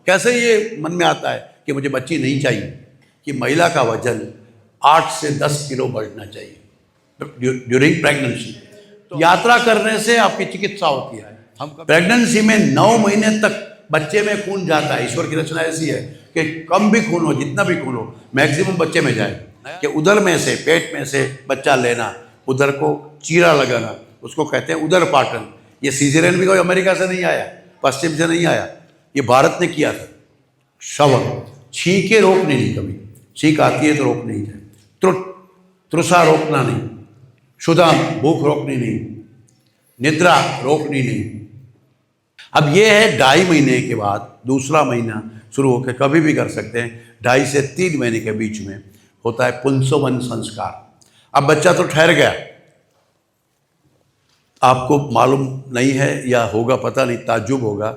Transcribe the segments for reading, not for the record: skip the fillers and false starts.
कैसे ये मन में आता है कि मुझे बच्ची नहीं चाहिए? कि महिला का वजन 8 से 10 किलो बढ़ना चाहिए ड्यूरिंग प्रेगनेंसी। तो यात्रा करने से आपकी चिकित्सा होती है। प्रेगनेंसी में 9 महीने तक बच्चे में खून जाता है। ईश्वर की रचना ऐसी है कि कम भी खून हो, जितना भी खून हो, मैक्सिमम बच्चे में जाए। कि उदर में से, पेट में से बच्चा लेना, उदर को चीरा लगाना, उसको कहते हैं उदर पाटन। ये सीजरियन भी कोई अमेरिका से नहीं आया, पश्चिम से नहीं आया, ये भारत ने किया था। श्रवण, छींके रोकनी नहीं, कभी छींक आती है तो रोकनी नहीं है। तृषा रोकना नहीं, क्षुधा भूख रोकनी नहीं, निद्रा रोकनी नहीं। अब ये है 2.5 महीने के बाद, दूसरा महीना शुरू होकर कभी भी कर सकते हैं। 2.5 से 3 महीने के बीच में होता है पुंसवन संस्कार। अब बच्चा तो ठहर गया, आपको मालूम नहीं है या होगा पता नहीं, ताज्जुब होगा।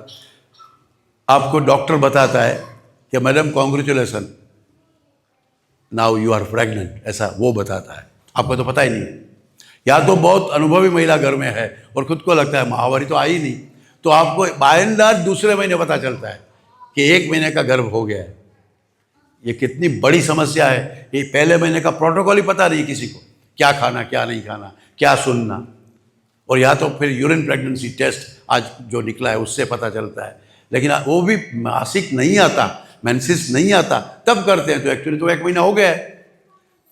आपको डॉक्टर बताता है कि madam congratulation, now you are pregnant, ऐसा वो बताता है। आपको तो पता ही नहीं है, या तो बहुत अनुभवी महिला घर में है और खुद को लगता है महावारी तो आई नहीं, तो आपको बाय एंड लार्ज दूसरे महीने पता चलता है कि 1 महीने का गर्भ हो गया है। ये कितनी बड़ी समस्या है। ये पहले महीने का प्रोटोकॉल ही पता नहीं किसी को, क्या खाना क्या नहीं खाना, क्या सुनना। और या तो फिर यूरिन प्रेगनेंसी टेस्ट आज जो निकला है उससे पता चलता है। लेकिन वो भी मासिक नहीं आता, मेंसेस नहीं आता, तब करते हैं। तो एक्चुअली तो 1 महीना हो गया है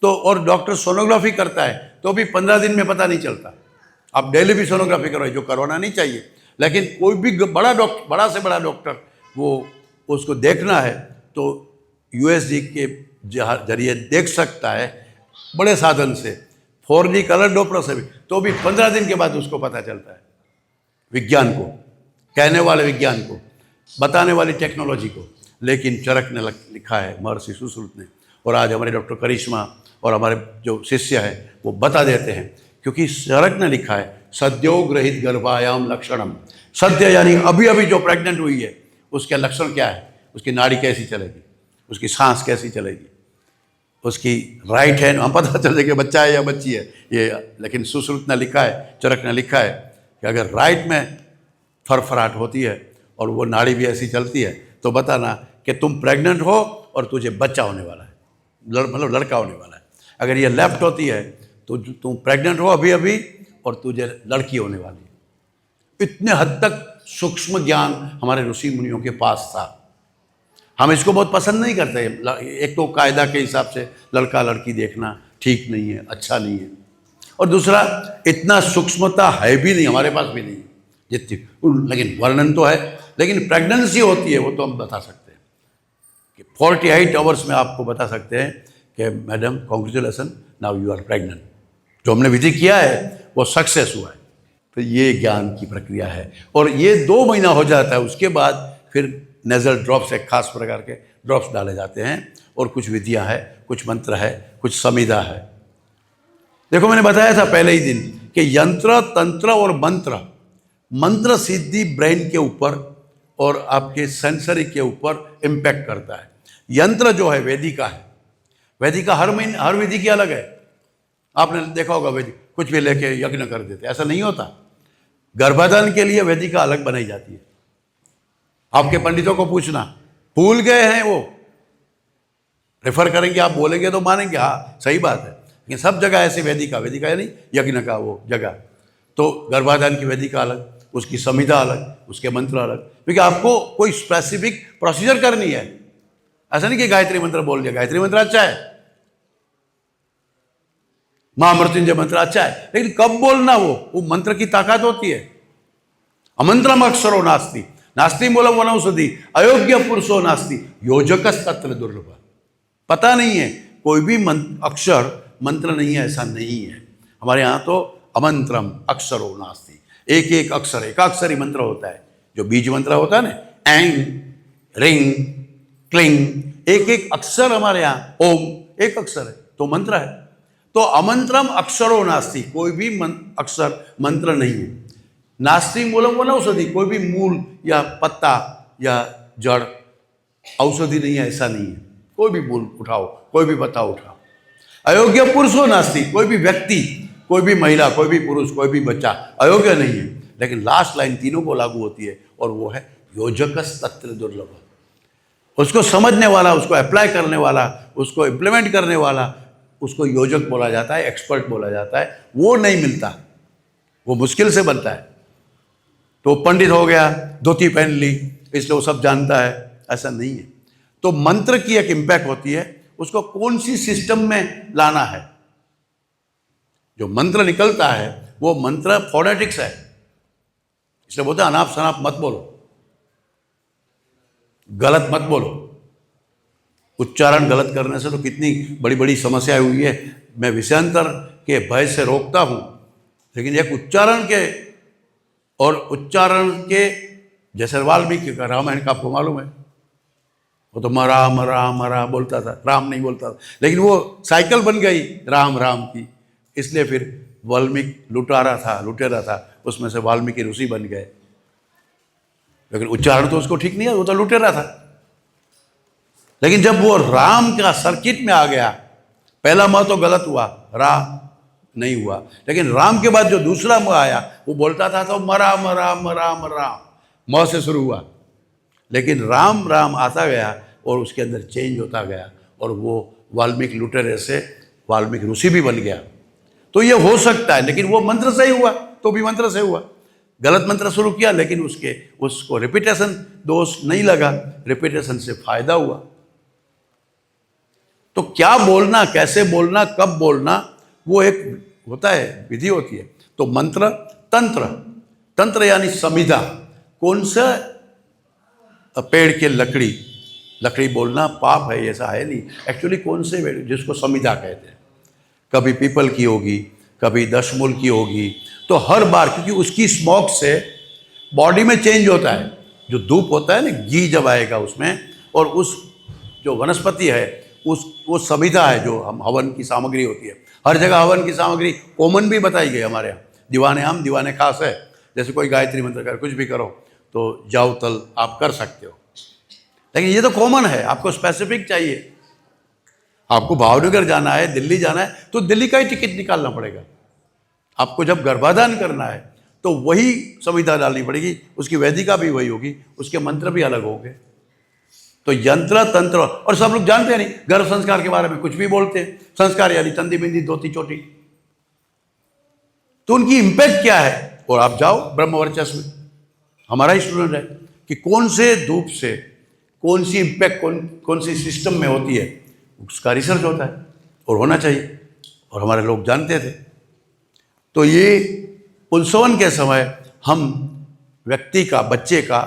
तो, और डॉक्टर सोनोग्राफी करता है तो भी 15 दिन में पता नहीं चलता। आप डेली भी सोनोग्राफी करवाइए, जो करवाना नहीं चाहिए, लेकिन कोई भी बड़ा से बड़ा डॉक्टर वो उसको देखना है तो यूएसजी के जरिए देख सकता है, बड़े साधन से, 4D कलर डोपलर से भी, तो भी 15 दिन के बाद उसको पता चलता है। विज्ञान को, कहने वाले विज्ञान को, बताने वाली टेक्नोलॉजी को। लेकिन चरक ने लिखा है, महर्षि सुश्रुत ने, और आज हमारे डॉक्टर करिश्मा और हमारे जो शिष्य है वो बता देते हैं। क्योंकि चरक ने लिखा है सद्योग्रहित गर्भायाम लक्षणम। सद्य यानी अभी अभी जो प्रेग्नेंट हुई है उसके लक्षण क्या है, उसकी नाड़ी कैसी चलेगी, उसकी सांस कैसी चलेगी, उसकी राइट हैंड, हम पता चले कि बच्चा है या बच्ची है ये। लेकिन सुश्रुत ने लिखा है, चरक ने लिखा है कि अगर राइट में फरफराहट होती है और वो नाड़ी भी ऐसी चलती है तो बताना कि तुम प्रेग्नेंट हो और तुझे बच्चा होने वाला है, मतलब लड़का होने वाला है। अगर ये लेफ्ट होती है तो तुम प्रेग्नेंट हो अभी अभी और तुझे लड़की होने वाली है। इतने हद तक सूक्ष्म ज्ञान हमारे ऋषि मुनियों के पास था। हम इसको बहुत पसंद नहीं करते। एक तो कायदा के हिसाब से लड़का लड़की देखना ठीक नहीं है, अच्छा नहीं है, और दूसरा इतना सूक्ष्मता है भी नहीं, हमारे पास भी नहीं जितनी, लेकिन वर्णन तो है। लेकिन प्रेगनेंसी होती है वो तो हम बता सकते हैं कि 48 आवर्स में आपको बता सकते हैं कि madam congratulation, now you are pregnant. जो हमने विधि किया है वो सक्सेस हुआ है। तो ये ज्ञान की प्रक्रिया है और ये 2 महीना हो जाता है। उसके बाद फिर नेजल ड्रॉप्स, एक खास प्रकार के ड्रॉप्स डाले जाते हैं और कुछ विधियां हैं, कुछ मंत्र है, कुछ समिधा है। देखो मैंने बताया था पहले ही दिन कि यंत्र, तंत्र और मंत्र, मंत्र सिद्धि ब्रेन के ऊपर और आपके सेंसरी के ऊपर इम्पैक्ट करता है। यंत्र जो है वेदिका है, वेदिका हर विधि की अलग है। आपने देखा होगा वैदिक कुछ भी लेके यज्ञ कर देते, ऐसा नहीं होता। गर्भाधान के लिए वेदिका अलग बनाई जाती है। आपके पंडितों को पूछना, भूल गए हैं वो, रेफर करेंगे, आप बोलेंगे तो मानेंगे, हाँ सही बात है। लेकिन सब जगह ऐसे वेदिका यानी यज्ञ का वो जगह, तो गर्भाधान की वेदिका अलग, उसकी संहिता अलग, उसके मंत्र अलग, क्योंकि आपको कोई स्पेसिफिक प्रोसीजर करनी है। ऐसा नहीं कि गायत्री मंत्र बोल दिया, गायत्री मंत्र अच्छा है, महामृत्युंजय मंत्र अच्छा है, लेकिन कब बोलना वो मंत्र की ताकत होती है। अमंत्रम अक्षरो नास्ति, नास्ति मूलम वनौषधि, अयोग्य पुरुषो नास्ति, योजकस तत्र दुर्लभ। पता नहीं है, कोई भी अक्षर मंत्र नहीं है, ऐसा नहीं है। हमारे यहाँ तो अमंत्रम अक्षरो नास्ति, एक एक अक्षर, एकाक्षरी मंत्र होता है। जो बीज मंत्र होता है ना, एंग, रिंग, क्लिंग, एक एक अक्षर हमारे यहाँ, ओम एक अक्षर है तो मंत्र है। तो अमंत्रम अक्षरो नास्ति, कोई भी अक्षर मंत्र नहीं है। नास्ति मूलम वनौषधि, कोई भी मूल या पत्ता या जड़ औषधि नहीं है, ऐसा नहीं है। कोई भी मूल उठाओ, कोई भी पत्ता उठाओ। अयोग्य पुरुषो नास्ति, कोई भी व्यक्ति, कोई भी महिला, कोई भी पुरुष, कोई भी बच्चा अयोग्य नहीं है। लेकिन लास्ट लाइन तीनों को लागू होती है और वो है योजकस तत्र दुर्लभ। उसको समझने वाला, उसको अप्लाई करने वाला, उसको इम्प्लीमेंट करने वाला, उसको योजक बोला जाता है, एक्सपर्ट बोला जाता है। वो नहीं मिलता, वो मुश्किल से बनता है। तो पंडित हो गया, धोती पहन ली, इसलिए वो सब जानता है, ऐसा नहीं है। तो मंत्र की एक इम्पैक्ट होती है, उसको कौन सी सिस्टम में लाना है। जो मंत्र निकलता है वो मंत्र फोनेटिक्स है, इसलिए बोलते हैं अनाप शनाप मत बोलो, गलत मत बोलो। उच्चारण गलत करने से तो कितनी बड़ी बड़ी समस्याएं हुई है। मैं विषयांतर के भय से रोकता हूं, लेकिन एक उच्चारण के, और उच्चारण के, जैसे वाल्मीकि का रामायण का आपको मालूम है, वो तो मरा मरा मरा बोलता था, राम नहीं बोलता था, लेकिन वो साइकिल बन गई राम राम की, इसलिए फिर वाल्मीकि लुटेरा था, उसमें से वाल्मीकि ऋषि बन गए। लेकिन उच्चारण तो उसको ठीक नहीं है, वो तो लुटेरा था। लेकिन जब वो राम का सर्किट में आ गया, पहला म तो गलत हुआ, रा नहीं हुआ, लेकिन राम के बाद जो दूसरा म आया वो बोलता था तो मरा मरा मरा मरा, म से शुरू हुआ, लेकिन राम राम आता गया और उसके अंदर चेंज होता गया, और वो वाल्मीकि लुटेरे से वाल्मीकि ऋषि भी बन गया। तो ये हो सकता है, लेकिन वो मंत्र से ही हुआ, तो भी मंत्र से हुआ। गलत मंत्र शुरू किया, लेकिन उसको रिपीटेशन दोष नहीं लगा, रिपीटेशन से फायदा हुआ। तो क्या बोलना, कैसे बोलना, कब बोलना, वो एक होता है, विधि होती है। तो मंत्र, तंत्र, तंत्र यानी संविधा, कौन सा पेड़ के लकड़ी बोलना पाप है ऐसा है नहीं, एक्चुअली कौन से पेड़ जिसको संविधा कहते हैं, कभी पीपल की होगी, कभी दशमूल की होगी, तो हर बार, क्योंकि उसकी स्मोक से बॉडी में चेंज होता है, जो धूप होता है ना, घी जब आएगा उसमें, और उस जो वनस्पति है वो संविधा है, जो हम हवन की सामग्री होती है। हर जगह हवन की सामग्री कॉमन भी बताई गई हमारे यहाँ, दीवाने आम दीवाने खास है। जैसे कोई गायत्री मंत्र कर, कुछ भी करो तो जाओ तल आप कर सकते हो, लेकिन ये तो कॉमन है, आपको स्पेसिफिक चाहिए। आपको भावनगर जाना है, दिल्ली जाना है, तो दिल्ली का ही टिकट निकालना पड़ेगा। आपको जब गर्भाधान करना है तो वही संविधा डालनी पड़ेगी, उसकी वैदिका भी वही होगी, उसके मंत्र भी अलग होंगे। तो यंत्र तंत्र, और सब लोग जानते हैं नहीं, गर्भ संस्कार के बारे में कुछ भी बोलते हैं। संस्कार यानी तंदी बिंदी धोती चोटी, तो उनकी इंपैक्ट क्या है। और आप जाओ ब्रह्मवर्चस्व, हमारा ही स्टूडेंट है, कि कौन से धूप से कौन सी इंपैक्ट कौन सी सिस्टम में होती है, उसका रिसर्च होता है और होना चाहिए, और हमारे लोग जानते थे। तो ये पुंसवन के समय हम व्यक्ति का, बच्चे का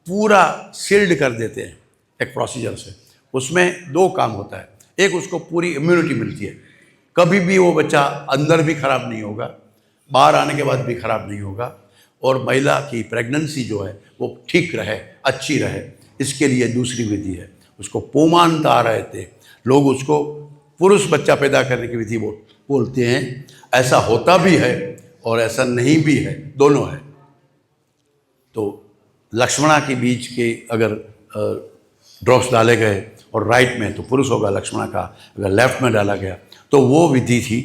पूरा सील्ड कर देते हैं एक प्रोसीजर से। उसमें दो काम होता है, एक उसको पूरी इम्यूनिटी मिलती है, कभी भी वो बच्चा अंदर भी खराब नहीं होगा, बाहर आने के बाद भी खराब नहीं होगा, और महिला की प्रेगनेंसी जो है वो ठीक रहे, अच्छी रहे, इसके लिए दूसरी विधि है, उसको पोमानता रहते लोग, उसको पुरुष बच्चा पैदा करने की विधि बोलते हैं। ऐसा होता भी है और ऐसा नहीं भी है, दोनों है। तो लक्ष्मणा के बीच के अगर ड्रॉप्स डाले गए और राइट में तो पुरुष होगा लक्ष्मणा का, अगर लेफ्ट में डाला गया तो वो विधि थी।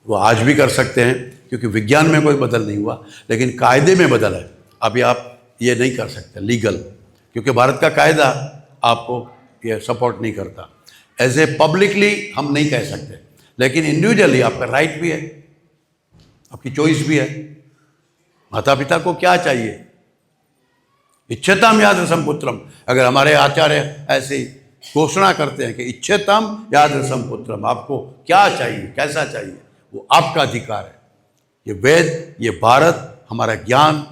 वो आज भी कर सकते हैं, क्योंकि विज्ञान में कोई बदल नहीं हुआ, लेकिन कायदे में बदल है। अभी आप ये नहीं कर सकते लीगल, क्योंकि भारत का कायदा आपको ये सपोर्ट नहीं करता। एज ए पब्लिकली हम नहीं कह सकते, लेकिन इंडिविजुअली आपका राइट भी है, आपकी चॉइस भी है। माता पिता को क्या चाहिए, इच्छताम यादृशम पुत्रम। अगर हमारे आचार्य ऐसी घोषणा करते हैं कि इच्छताम यादृशम पुत्रम, आपको क्या चाहिए, कैसा चाहिए, वो आपका अधिकार है। ये वेद, ये भारत, हमारा ज्ञान,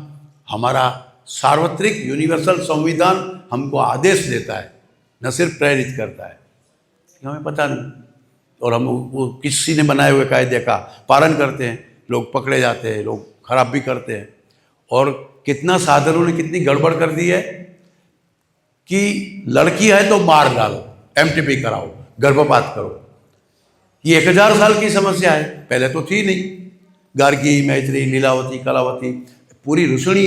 हमारा सार्वत्रिक यूनिवर्सल संविधान हमको आदेश देता है, न सिर्फ प्रेरित करता है। हमें पता नहीं, और हम वो किसी ने बनाए हुए कायदे का पालन करते हैं, लोग पकड़े जाते हैं, लोग खराब भी करते हैं। और कितना साधनों ने कितनी गड़बड़ कर दी है कि लड़की है तो मार डालो, एमटीपी कराओ, गर्भपात करो। ये 1000 साल की समस्या है, पहले तो थी नहीं। गार्गी, मैत्री, लीलावती, कलावती, पूरी ऋषिणी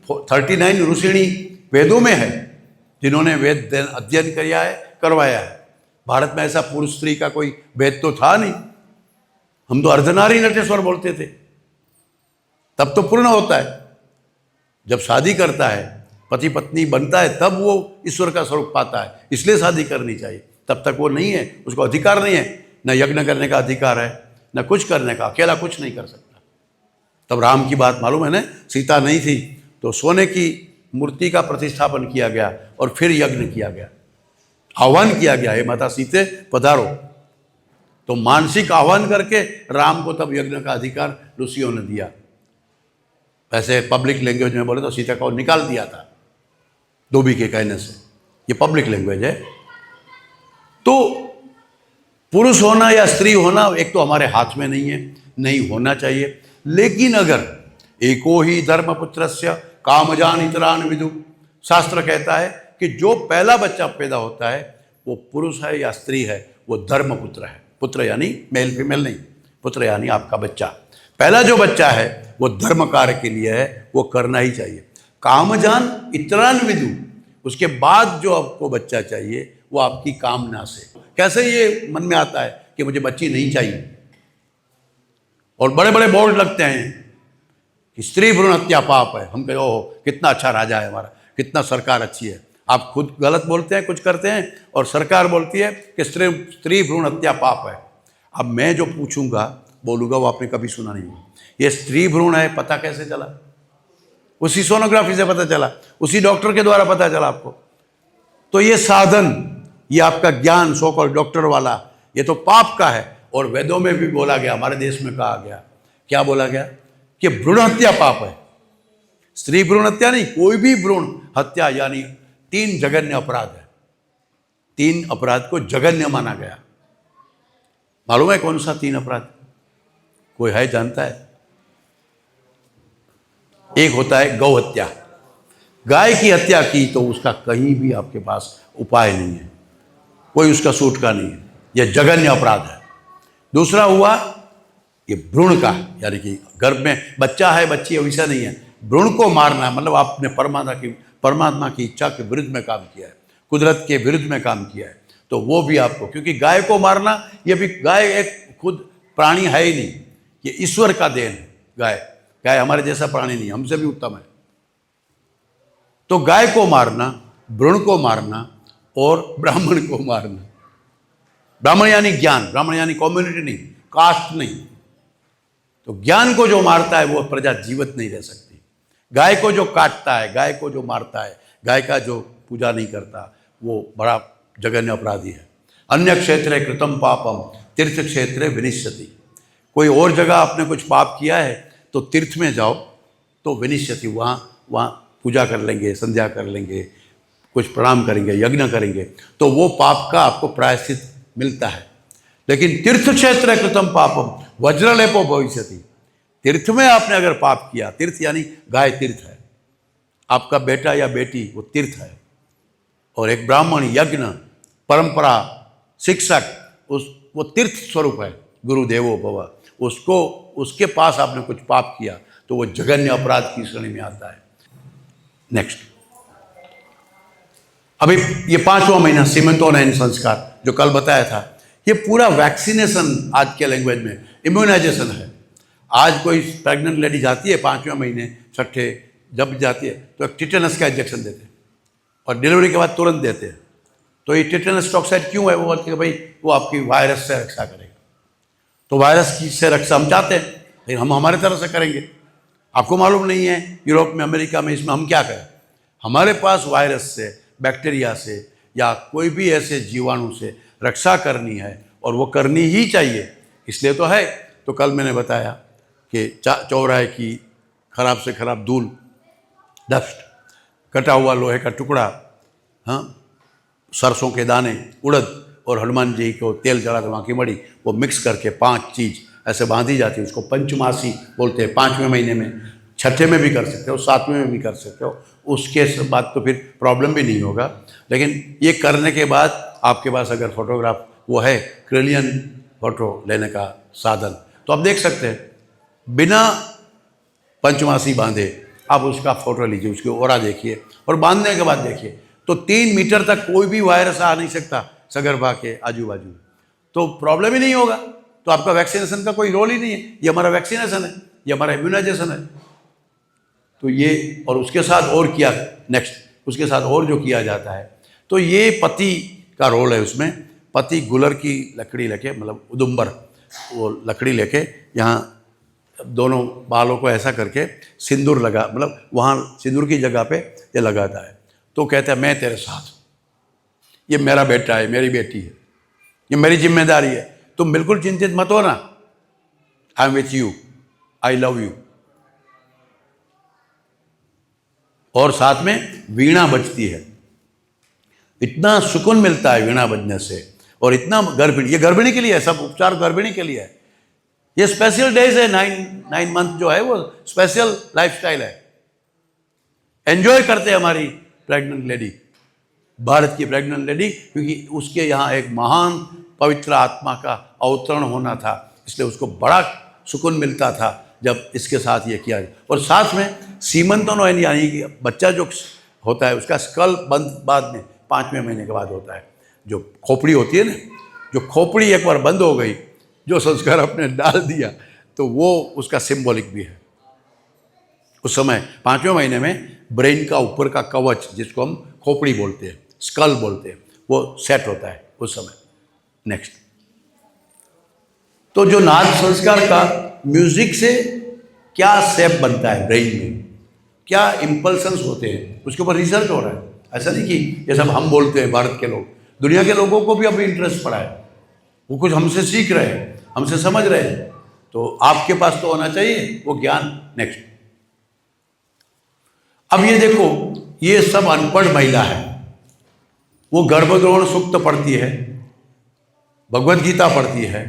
39 ऋषिणी वेदों में है, जिन्होंने वेद अध्ययन करवाया है। भारत में ऐसा पुरुष स्त्री का कोई भेद तो था नहीं, हम तो अर्धनारी नटेश्वर बोलते थे। तब तो पूर्ण होता है जब शादी करता है पति पत्नी बनता है तब वो ईश्वर का स्वरूप पाता है, इसलिए शादी करनी चाहिए। तब तक वो नहीं है, उसको अधिकार नहीं है, न यज्ञ करने का अधिकार है, न कुछ करने का, अकेला कुछ नहीं कर सकता। तब राम की बात मालूम है ना, सीता नहीं थी तो सोने की मूर्ति का प्रतिष्ठापन किया गया और फिर यज्ञ किया गया, आह्वान किया गया, हे माता सीते पधारो। तो मानसिक आह्वान करके राम को तब यज्ञ का अधिकार ऋषियों ने दिया। वैसे पब्लिक लैंग्वेज में बोले तो सीता को निकाल दिया था धोबी के कहने से, ये पब्लिक लैंग्वेज है। तो पुरुष होना या स्त्री होना एक तो हमारे हाथ में नहीं है, नहीं होना चाहिए। लेकिन अगर एको ही धर्मपुत्रस्य कामजान इतरान विदु, शास्त्र कहता है कि जो पहला बच्चा पैदा होता है वो पुरुष है या स्त्री है, वो धर्मपुत्र है। पुत्र यानी मेल फीमेल नहीं, पुत्र यानी आपका बच्चा। पहला जो बच्चा है वो धर्म कार्य के लिए है, वो करना ही चाहिए। कामजान इतरान विदु, उसके बाद जो आपको बच्चा चाहिए वो आपकी कामना से। कैसे ये मन में आता है कि मुझे बच्ची नहीं चाहिए, और बड़े बड़े बोर्ड लगते हैं कि स्त्री भ्रूण हत्या पाप है। हम कहे ओह कितना अच्छा राजा है हमारा, कितना सरकार अच्छी है। आप खुद गलत बोलते हैं, कुछ करते हैं, और सरकार बोलती है कि स्त्री भ्रूण हत्या पाप है। अब मैं जो पूछूंगा बोलूँगा वो आपने कभी सुना नहीं। ये स्त्री भ्रूण है पता कैसे चला? उसी सोनोग्राफी से पता चला, उसी डॉक्टर के द्वारा पता चला आपको। तो ये साधन, ये आपका ज्ञान सो कॉल्ड डॉक्टर वाला, ये तो पाप का है। और वेदों में भी बोला गया, हमारे देश में कहा गया, क्या बोला गया कि भ्रूण हत्या पाप है। स्त्री भ्रूण हत्या नहीं, कोई भी भ्रूण हत्या, यानी 3 जघन्य अपराध है। 3 अपराध को जघन्य माना गया। मालूम है कौन सा 3 अपराध? कोई है जानता है? एक होता है गौ हत्या, गाय की हत्या की तो उसका कहीं भी आपके पास उपाय नहीं है, कोई उसका सूट का नहीं है, यह जघन्य अपराध है। दूसरा हुआ ये भ्रूण का, यानी कि गर्भ में बच्चा है बच्ची है वैसा नहीं है, भ्रूण को मारना, मतलब आपने परमात्मा की इच्छा के विरुद्ध में काम किया है, कुदरत के विरुद्ध में काम किया है, तो वो भी आपको, क्योंकि गाय को मारना, ये भी गाय एक खुद प्राणी है ही नहीं, ये ईश्वर का देन है। गाय हमारे जैसा प्राणी नहीं, हमसे भी उत्तम है। तो गाय को मारना, भ्रूण को मारना और ब्राह्मण को मारना। ब्राह्मण यानी ज्ञान, ब्राह्मण यानी कम्युनिटी नहीं, कास्ट नहीं। तो ज्ञान को जो मारता है वो प्रजा जीवित नहीं रह सकती। गाय को जो काटता है, गाय को जो मारता है, गाय का जो पूजा नहीं करता, वो बड़ा जघन्य अपराधी है। अन्य क्षेत्रे कृतम पापम तीर्थ क्षेत्रे विनिश्यति। कोई और जगह आपने कुछ पाप किया है तो तीर्थ में जाओ तो विनिश्यति, वहाँ पूजा कर लेंगे, संध्या कर लेंगे, कुछ प्रणाम करेंगे, यज्ञ करेंगे, तो वो पाप का आपको प्रायश्चित मिलता है। लेकिन तीर्थ क्षेत्र कृतम पापम वज्रलेपो भविष्यति। तीर्थ में आपने अगर पाप किया, तीर्थ यानी गाय तीर्थ है, आपका बेटा या बेटी वो तीर्थ है, और एक ब्राह्मण यज्ञ परंपरा शिक्षक वो तीर्थ स्वरूप है, गुरुदेवो भव, उसके पास आपने कुछ पाप किया तो वो जघन्य अपराध की श्रेणी में आता है। नेक्स्ट, अभी ये 5वां महीना सीमेंटोनाइन संस्कार जो कल बताया था, ये पूरा वैक्सीनेशन आज के लैंग्वेज में इम्यूनाइजेशन है। आज कोई प्रेग्नेंट लेडी जाती है 5वें महीने 6ठे जब जाती है तो एक टिटेनस का इंजेक्शन देते हैं, और डिलीवरी के बाद तुरंत देते हैं। तो ये टिटेनस टॉक्साइड क्यों है? वो बोलते हैं भाई वो आपकी वायरस से रक्षा करेगा। तो वायरस की से रक्षा हम चाहते हैं, लेकिन हम हमारे तरह से करेंगे। आपको मालूम नहीं है यूरोप में, अमेरिका में, इसमें हम क्या करें? हमारे पास वायरस से, बैक्टीरिया से या कोई भी ऐसे जीवाणु से रक्षा करनी है, और वो करनी ही चाहिए, इसलिए तो है। तो कल मैंने बताया कि चौराहे की खराब से खराब धूल, डस्ट, कटा हुआ लोहे का टुकड़ा, हाँ, सरसों के दाने, उड़द और हनुमान जी को तेल चढ़ा कर वहाँ की मड़ी, वो मिक्स करके 5 चीज़ ऐसे बांधी जाती है। उसको पंचमासी बोलते हैं। 5वें महीने में, 6ठे में भी कर सकते हो, 7वें में भी कर सकते हो, उसके बाद तो फिर प्रॉब्लम भी नहीं होगा। लेकिन ये करने के बाद आपके पास अगर फोटोग्राफ वो है, क्रेलियन फोटो लेने का साधन, तो आप देख सकते हैं बिना पंचमासी बांधे आप उसका फोटो लीजिए, उसकी ओरा देखिए, और बांधने के बाद देखिए तो 3 मीटर तक कोई भी वायरस आ नहीं सकता सगर्भा के आजू बाजू, तो प्रॉब्लम ही नहीं होगा। तो आपका वैक्सीनेशन का कोई रोल ही नहीं है, ये हमारा वैक्सीनेशन है, ये हमारा इम्यूनाइजेशन है। तो ये, और उसके साथ और किया नेक्स्ट उसके साथ और जो किया जाता है। तो ये पति का रोल है उसमें। पति गुलर की लकड़ी लेके, मतलब उदुम्बर, वो लकड़ी लेके यहाँ दोनों बालों को ऐसा करके सिंदूर लगा, मतलब वहाँ सिंदूर की जगह पे ये लगाता है। तो कहता है मैं तेरे साथ, ये मेरा बेटा है, मेरी बेटी है, ये मेरी जिम्मेदारी है, तुम बिल्कुल चिंतित मत हो ना, I am with you, I love you. और साथ में वीणा बजती है, इतना सुकून मिलता है वीणा बजने से। और इतना गर्भिणी, ये गर्भिणी के लिए है, सब उपचार गर्भिणी के लिए है। ये स्पेशल डेज है, 9 मंथ जो है वो स्पेशल लाइफस्टाइल है। एंजॉय करते हैं हमारी प्रेग्नेंट लेडी, भारत की प्रेग्नेंट लेडी, क्योंकि उसके यहाँ एक महान पवित्र आत्मा का अवतरण होना था, इसलिए उसको बड़ा सुकून मिलता था जब इसके साथ ये किया। और साथ में सीमंतन, यानी कि बच्चा जो होता है उसका स्कल बंद बाद में 5वें महीने के बाद होता है। जो खोपड़ी होती है ना, जो खोपड़ी एक बार बंद हो गई, जो संस्कार अपने डाल दिया, तो वो उसका सिंबॉलिक भी है। उस समय 5वें महीने में ब्रेन का ऊपर का कवच, जिसको हम खोपड़ी बोलते हैं, स्कल बोलते हैं, वो सेट होता है उस समय। नेक्स्ट, तो जो नाद संस्कार का म्यूजिक से क्या सेप बनता है ब्रेन में, क्या इम्पल्सन्स होते हैं, उसके ऊपर रिसर्च हो रहा है। ऐसा नहीं कि ये सब हम बोलते हैं, भारत के लोग, दुनिया के लोगों को भी अभी इंटरेस्ट पड़ा है, वो कुछ हमसे सीख रहे हैं, हमसे समझ रहे हैं। तो आपके पास तो होना चाहिए वो ज्ञान। नेक्स्ट, अब ये देखो, ये सब अनपढ़ महिला है, वो गर्भद्रोण सूक्त पढ़ती है, भगवत गीता पढ़ती है,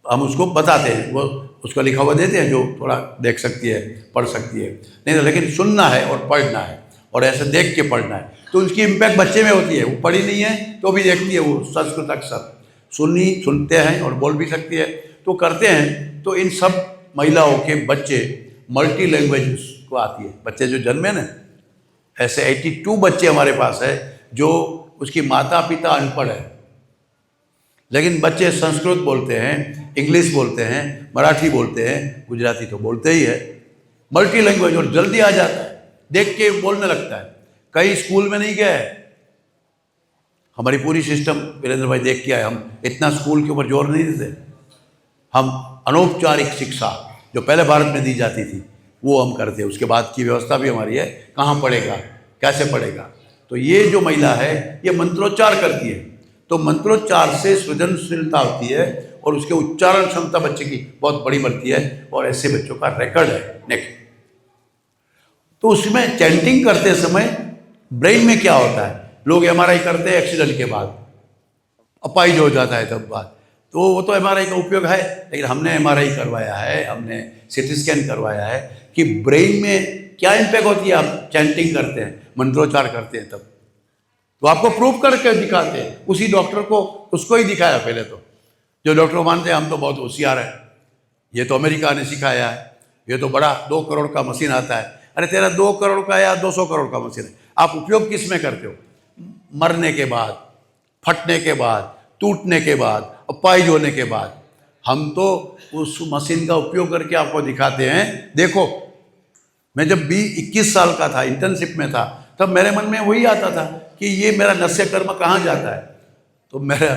हम उसको बताते हैं, वो उसका लिखा हुआ देते हैं, जो थोड़ा देख सकती है, पढ़ सकती है, नहीं तो लेकिन सुनना है और पढ़ना है, और ऐसे देख के पढ़ना है। तो उसकी इम्पैक्ट बच्चे में होती है, वो पढ़ी नहीं है तो भी देखती है, वो संस्कृत अक्सर सुनते हैं और बोल भी सकती है, तो करते हैं। तो इन सब महिलाओं के बच्चे मल्टी लैंग्वेज को आती है। बच्चे जो जन्मे ना, ऐसे 82 बच्चे हमारे पास है जो उसकी माता पिता अनपढ़ है, लेकिन बच्चे संस्कृत बोलते हैं, इंग्लिश बोलते हैं, मराठी बोलते हैं, गुजराती तो बोलते ही है, मल्टी लैंग्वेज, और जल्दी आ जाता है, देख के बोलने लगता है। कई स्कूल में नहीं गया है, हमारी पूरी सिस्टम वीरेंद्र भाई देख के आए, हम इतना स्कूल के ऊपर जोर नहीं देते। हम अनौपचारिक शिक्षा जो पहले भारत में दी जाती थी वो हम करते हैं, उसके बाद की व्यवस्था भी हमारी है, कहाँ पढ़ेगा, कैसे पढ़ेगा। तो ये जो महिला है ये मंत्रोच्चार करती है, तो मंत्रोच्चार से सृजनशीलता होती है और उसके उच्चारण क्षमता बच्चे की बहुत बड़ी बनती है, और ऐसे बच्चों का रिकॉर्ड है। नेक्स्ट, तो उसमें चैंटिंग करते समय ब्रेन में क्या होता है, लोग एमआरआई करते हैं एक्सीडेंट के बाद, अपाहिज हो जाता है तब बात, तो वो तो एमआरआई का उपयोग है, लेकिन हमने एमआरआई करवाया है, हमने सीटी स्कैन करवाया है कि ब्रेन में क्या इम्पैक्ट होती है। आप चैंटिंग करते हैं, मंत्रोच्चार करते हैं, तब तो आपको प्रूव करके दिखाते हैं। उसी डॉक्टर को उसको ही दिखाया पहले, तो जो डॉक्टर मानते हैं हम तो बहुत होशियार हैं, ये तो अमेरिका ने सिखाया है, ये तो बड़ा 2 करोड़ का मशीन आता है। अरे तेरा 2 करोड़ का या 200 करोड़ का मशीन है, आप उपयोग किस में करते हो? मरने के बाद, फटने के बाद, टूटने के बाद, अपाहिज होने के बाद। हम तो उस मशीन का उपयोग करके आपको दिखाते हैं। देखो, मैं जब 21 साल का था, इंटर्नशिप में था, तब मेरे मन में वही आता था कि ये मेरा नस्य कर्म कहाँ जाता है। तो मेरा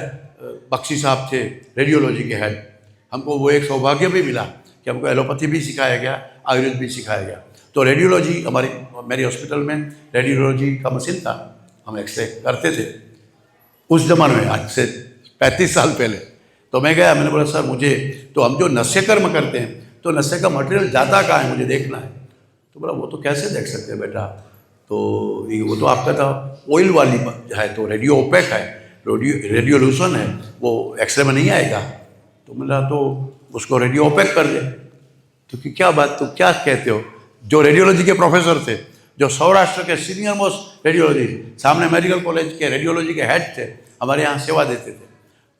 बख्शी साहब थे रेडियोलॉजी के हेड, हमको वो एक सौभाग्य भी मिला कि हमको एलोपैथी भी सिखाया गया, आयुर्वेद भी सिखाया गया। तो रेडियोलॉजी मेरी हॉस्पिटल में रेडियोलॉजी का मशीन था, हम एक्सरे करते थे उस जमाने में, आज से 35 साल पहले। तो मैं गया, मैंने बोला सर मुझे, तो हम जो नस्य कर्म करते हैं तो नस्य का मटेरियल जाता कहाँ है, मुझे देखना है। तो बोला वो तो कैसे देख सकते हैं बेटा, तो वो तो आपका था ऑयल वाली है, तो रेडियो ओपेक है, रेडियोल्यूशन है, वो एक्सरे में नहीं आएगा। तो मैंने तो उसको रेडियो ओपेक कर दे। तो कि क्या बात, तो क्या कहते हो? जो रेडियोलॉजी के प्रोफेसर थे, जो सौराष्ट्र के सीनियर मोस्ट रेडियोलॉजी, सामने मेडिकल कॉलेज के रेडियोलॉजी के हेड थे, हमारे यहाँ सेवा देते थे।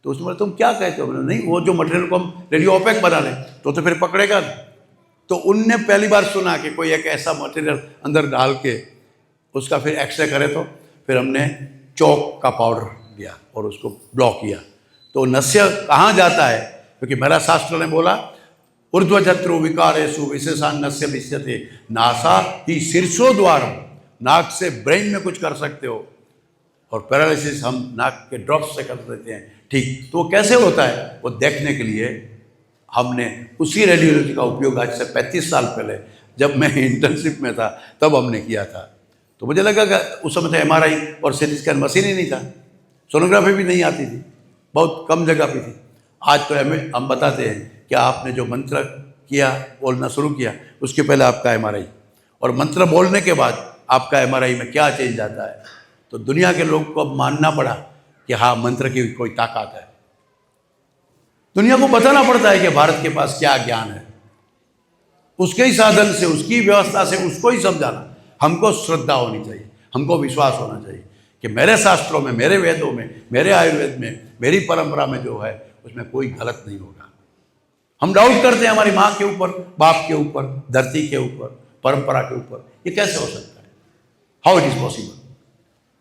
तो उसमें बोला तुम क्या कहते हो? मैंने नहीं, वो जो मटेरियल को हम रेडियो ओपेक बना लें तो फिर पकड़ेगा। तो उनने पहली बार सुना कि कोई एक ऐसा मटेरियल अंदर डाल के उसका फिर एक्सरे करे। तो फिर हमने चौक का पाउडर दिया और उसको ब्लॉक किया। तो नस्य कहाँ जाता है? क्योंकि मेरा शास्त्र ने बोला ऊर्ध्वजत्रु विकारेषु विशेषान नस्य विश्यते नासा ही शीर्षो द्वारम नाक से ब्रेन में कुछ कर सकते हो, और पैरालिसिस हम नाक के ड्रॉप्स से कर देते हैं ठीक। तो वो कैसे होता है, वो देखने के लिए हमने उसी रेडियोलॉजी का उपयोग आज से 35 साल पहले जब मैं इंटर्नशिप में था तब हमने किया था। तो मुझे लगा कि उस समय तो एमआरआई और सीटी स्कैन मशीन ही नहीं था, सोनोग्राफी भी नहीं आती थी, बहुत कम जगह पे थी। आज तो हम बताते हैं कि आपने जो मंत्र किया, बोलना शुरू किया, उसके पहले आपका एमआरआई, और मंत्र बोलने के बाद आपका एमआरआई में क्या चेंज आता है। तो दुनिया के लोग को अब मानना पड़ा कि हाँ, मंत्र की कोई ताकत है। दुनिया को बताना पड़ता है कि भारत के पास क्या ज्ञान है, उसके ही साधन से, उसकी व्यवस्था से उसको ही समझाना। हमको श्रद्धा होनी चाहिए, हमको विश्वास होना चाहिए कि मेरे शास्त्रों में, मेरे वेदों में, मेरे आयुर्वेद में, मेरी परंपरा में जो है उसमें कोई गलत नहीं होगा। हम डाउट करते हैं हमारी माँ के ऊपर, बाप के ऊपर, धरती के ऊपर, परंपरा के ऊपर। ये कैसे हो सकता है? How it is possible?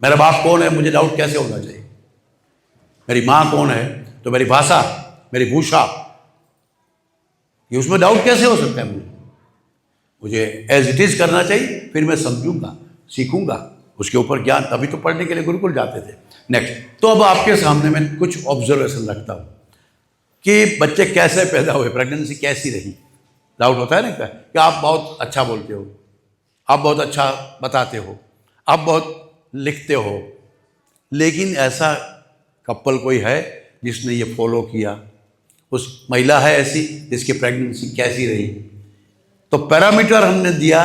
मेरा बाप कौन है, मुझे डाउट कैसे होना चाहिए? मेरी माँ कौन है, तो मेरी भाषा, मेरी भूषा, ये उसमें डाउट कैसे हो सकता है? मुझे एज इट इज करना चाहिए, फिर मैं समझूंगा, सीखूंगा, उसके ऊपर ज्ञान। तभी तो पढ़ने के लिए गुरुकुल जाते थे। नेक्स्ट, तो अब आपके सामने मैं कुछ ऑब्जर्वेशन रखता हूँ कि बच्चे कैसे पैदा हुए, प्रेगनेंसी कैसी रही। डाउट होता है ना कि आप बहुत अच्छा बोलते हो, आप बहुत अच्छा बताते हो, आप बहुत लिखते हो, लेकिन ऐसा कपल कोई है जिसने ये फॉलो किया? उस महिला है ऐसी जिसकी प्रेगनेंसी कैसी रही? तो पैरामीटर हमने दिया,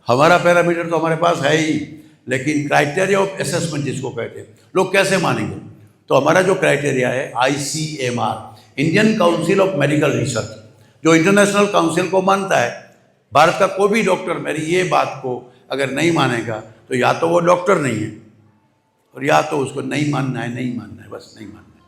हमारा पैरामीटर तो हमारे पास है ही, लेकिन क्राइटेरिया ऑफ असेसमेंट जिसको कहते हैं, लोग कैसे मानेंगे? तो हमारा जो क्राइटेरिया है ICMR, Indian council of medical research, जो इंटरनेशनल काउंसिल को मानता है। भारत का कोई भी डॉक्टर मेरी ये बात को अगर नहीं मानेगा तो या तो वो डॉक्टर नहीं है, और या तो उसको नहीं मानना है, नहीं मानना है, बस नहीं मानना है।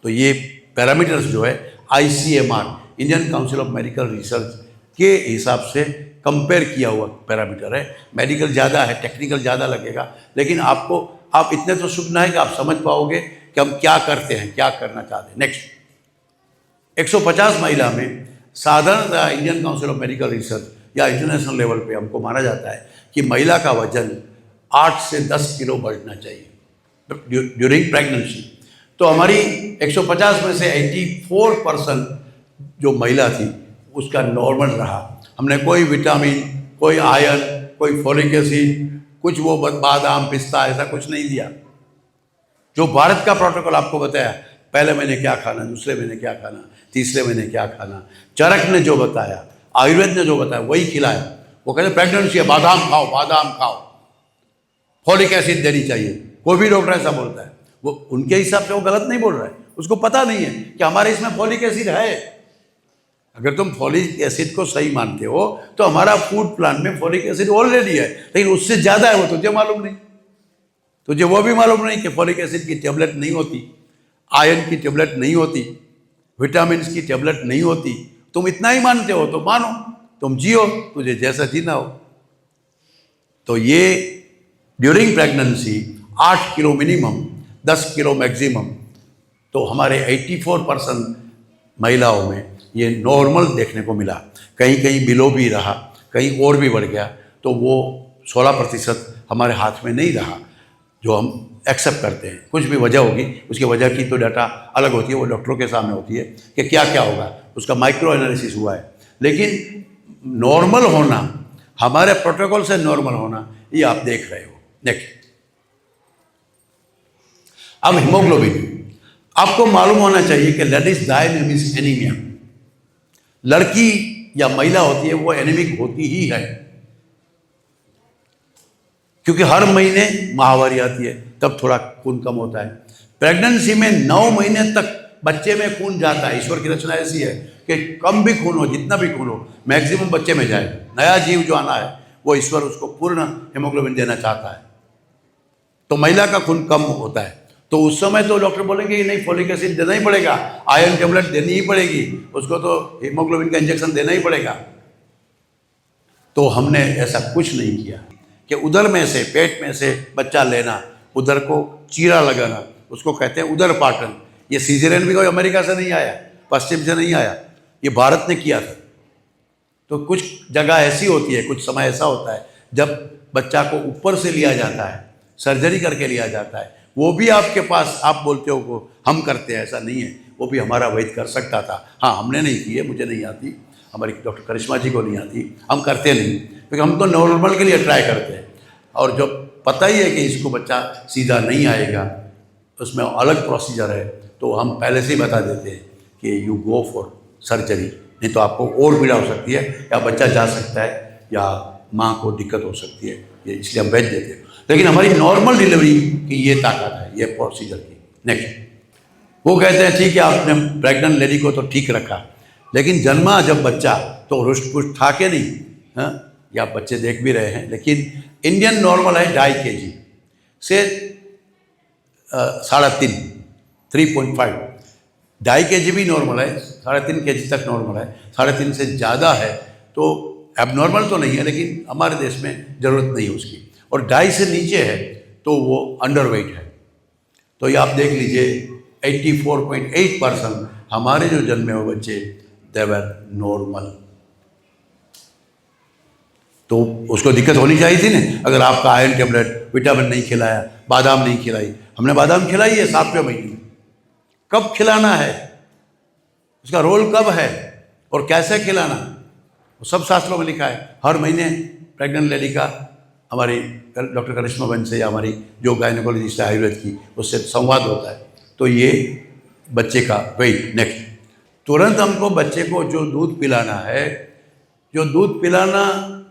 तो ये पैरामीटर्स जो है ICMR, Indian council of medical research के हिसाब से कंपेयर किया हुआ पैरामीटर है। मेडिकल ज़्यादा है, टेक्निकल ज़्यादा लगेगा, लेकिन आप इतने तो सुनना है कि आप समझ पाओगे कि हम क्या करते हैं, क्या करना चाहते हैं। नेक्स्ट, 150 महिला में साधारणतः Indian council of medical research या इंटरनेशनल लेवल पे हमको माना जाता है कि महिला का वजन 8 से 10 किलो बढ़ना चाहिए ड्यूरिंग प्रेगनेंसी। तो हमारी 150 में से 84% जो महिला थी उसका नॉर्मल रहा। हमने कोई विटामिन, कोई आयरन, कोई फोलिक एसिड, कुछ वो बादाम, पिस्ता, ऐसा कुछ नहीं दिया। जो भारत का प्रोटोकॉल आपको बताया, पहले महीने क्या खाना, दूसरे महीने क्या खाना, तीसरे महीने क्या खाना, चरक ने जो बताया, आयुर्वेद ने जो बताया, वही खिलाया। वो कहते प्रेगनेंसी है, बादाम खाओ, बादाम खाओ, फोलिक एसिड देनी चाहिए। कोई भी डॉक्टर ऐसा बोलता है, वो उनके हिसाब से वो गलत नहीं बोल रहा है, उसको पता नहीं है कि हमारे इसमें फोलिक एसिड है। अगर तुम फोलिक एसिड को सही मानते हो तो हमारा फूड प्लान में फोलिक एसिड ऑलरेडी है, लेकिन उससे ज़्यादा है वो तुझे मालूम नहीं। तुझे वो भी मालूम नहीं कि फोलिक एसिड की टेबलेट नहीं होती, आयरन की टेबलेट नहीं होती, विटामिन की टेबलेट नहीं होती। तुम इतना ही मानते हो तो मानो, तुम जियो, तुझे जैसा जीना हो। तो ये during pregnancy 8 kilo minimum, 10 kilo maximum, तो हमारे 84% महिलाओं में ये नॉर्मल देखने को मिला। कहीं कहीं बिलो भी रहा, कहीं और भी बढ़ गया, तो वो 16% हमारे हाथ में नहीं रहा जो हम एक्सेप्ट करते हैं। कुछ भी वजह होगी, उसकी वजह की तो डाटा अलग होती है, वो डॉक्टरों के सामने होती है कि क्या क्या होगा, उसका माइक्रो एनालिसिस हुआ है। लेकिन नॉर्मल होना, हमारे प्रोटोकॉल से नॉर्मल होना, ये आप देख रहे हो। नेक्स्ट, अब हीमोग्लोबिन, आपको मालूम होना चाहिए कि लेडीज डाई मीन्स एनीमिया। लड़की या महिला होती है वो एनीमिक होती ही है, क्योंकि हर महीने माहवारी आती है, तब थोड़ा खून कम होता है। प्रेगनेंसी में 9 महीने तक बच्चे में खून जाता है। ईश्वर की रचना ऐसी है कि कम भी खून हो, जितना भी खून हो, मैक्सिमम बच्चे में जाए। नया जीव जो आना है वो ईश्वर उसको पूर्ण हीमोग्लोबिन देना चाहता है। तो महिला का खून कम होता है, तो उस समय तो डॉक्टर बोलेंगे नहीं, फोलिक एसिड देना ही पड़ेगा, आयरन टेबलेट देनी ही पड़ेगी, उसको तो हीमोग्लोबिन का इंजेक्शन देना ही पड़ेगा। तो हमने ऐसा कुछ नहीं किया कि उदर में से, पेट में से बच्चा लेना, उदर को चीरा लगाना, उसको कहते हैं उदर पाटन। ये सीजरियन भी कोई अमेरिका से नहीं आया, पश्चिम से नहीं आया, ये भारत ने किया था। तो कुछ जगह ऐसी होती है, कुछ समय ऐसा होता है जब बच्चा को ऊपर से लिया जाता है, सर्जरी करके लिया जाता है, वो भी आपके पास, आप बोलते हो को हम करते हैं, ऐसा नहीं है, वो भी हमारा वैद्य कर सकता था। हाँ, हमने नहीं की है, मुझे नहीं आती, हमारी डॉक्टर करिश्मा जी को नहीं आती, हम करते नहीं, क्योंकि हम तो नॉर्मल के लिए ट्राई करते हैं। और जब पता ही है कि इसको बच्चा सीधा नहीं आएगा, उसमें अलग प्रोसीजर है, तो हम पहले से ही बता देते हैं कि यू गो फॉर सर्जरी, नहीं तो आपको और पीड़ा हो सकती है, या बच्चा जा सकता है, या माँ को दिक्कत हो सकती है, ये इसलिए हम भेज देते हैं। लेकिन हमारी नॉर्मल डिलीवरी की ये ताकत है, ये प्रोसीजर की। नेक्स्ट, वो कहते हैं ठीक है आपने प्रेग्नेंट लेडी को तो ठीक रखा, लेकिन जन्मा जब बच्चा तो रुष्ट पुष्ट था कि नहीं? हाँ, या बच्चे देख भी रहे हैं, लेकिन इंडियन नॉर्मल है 2.5 kg से 3.5 3.5, 2.5 kg भी नॉर्मल है, 3.5 kg तक नॉर्मल है, 3.5 से ज़्यादा है तो एबनॉर्मल तो नहीं है, लेकिन हमारे देश में ज़रूरत नहीं है उसकी। और 2.5 से नीचे है तो वो अंडरवेट है। तो ये आप देख लीजिए 84.8% हमारे जो जन्मे हुए बच्चे दे वर नॉर्मल। तो उसको दिक्कत होनी चाहिए थी ना, अगर आपका आयरन टेबलेट, विटामिन नहीं खिलाया, बादाम नहीं खिलाई। हमने बादाम खिलाई है 7वें महीने में। कब खिलाना है, उसका रोल कब है और कैसे खिलाना, वो सब शास्त्रों में लिखा है। हर महीने प्रेग्नेंट लेडी का हमारी डॉक्टर करिश्मा बहन से या हमारी जो गायनेकोलॉजिस्ट है आयुर्वेद की, उससे संवाद होता है। तो ये बच्चे का वेट। नेक्स्ट, तुरंत हमको बच्चे को जो दूध पिलाना है, जो दूध पिलाना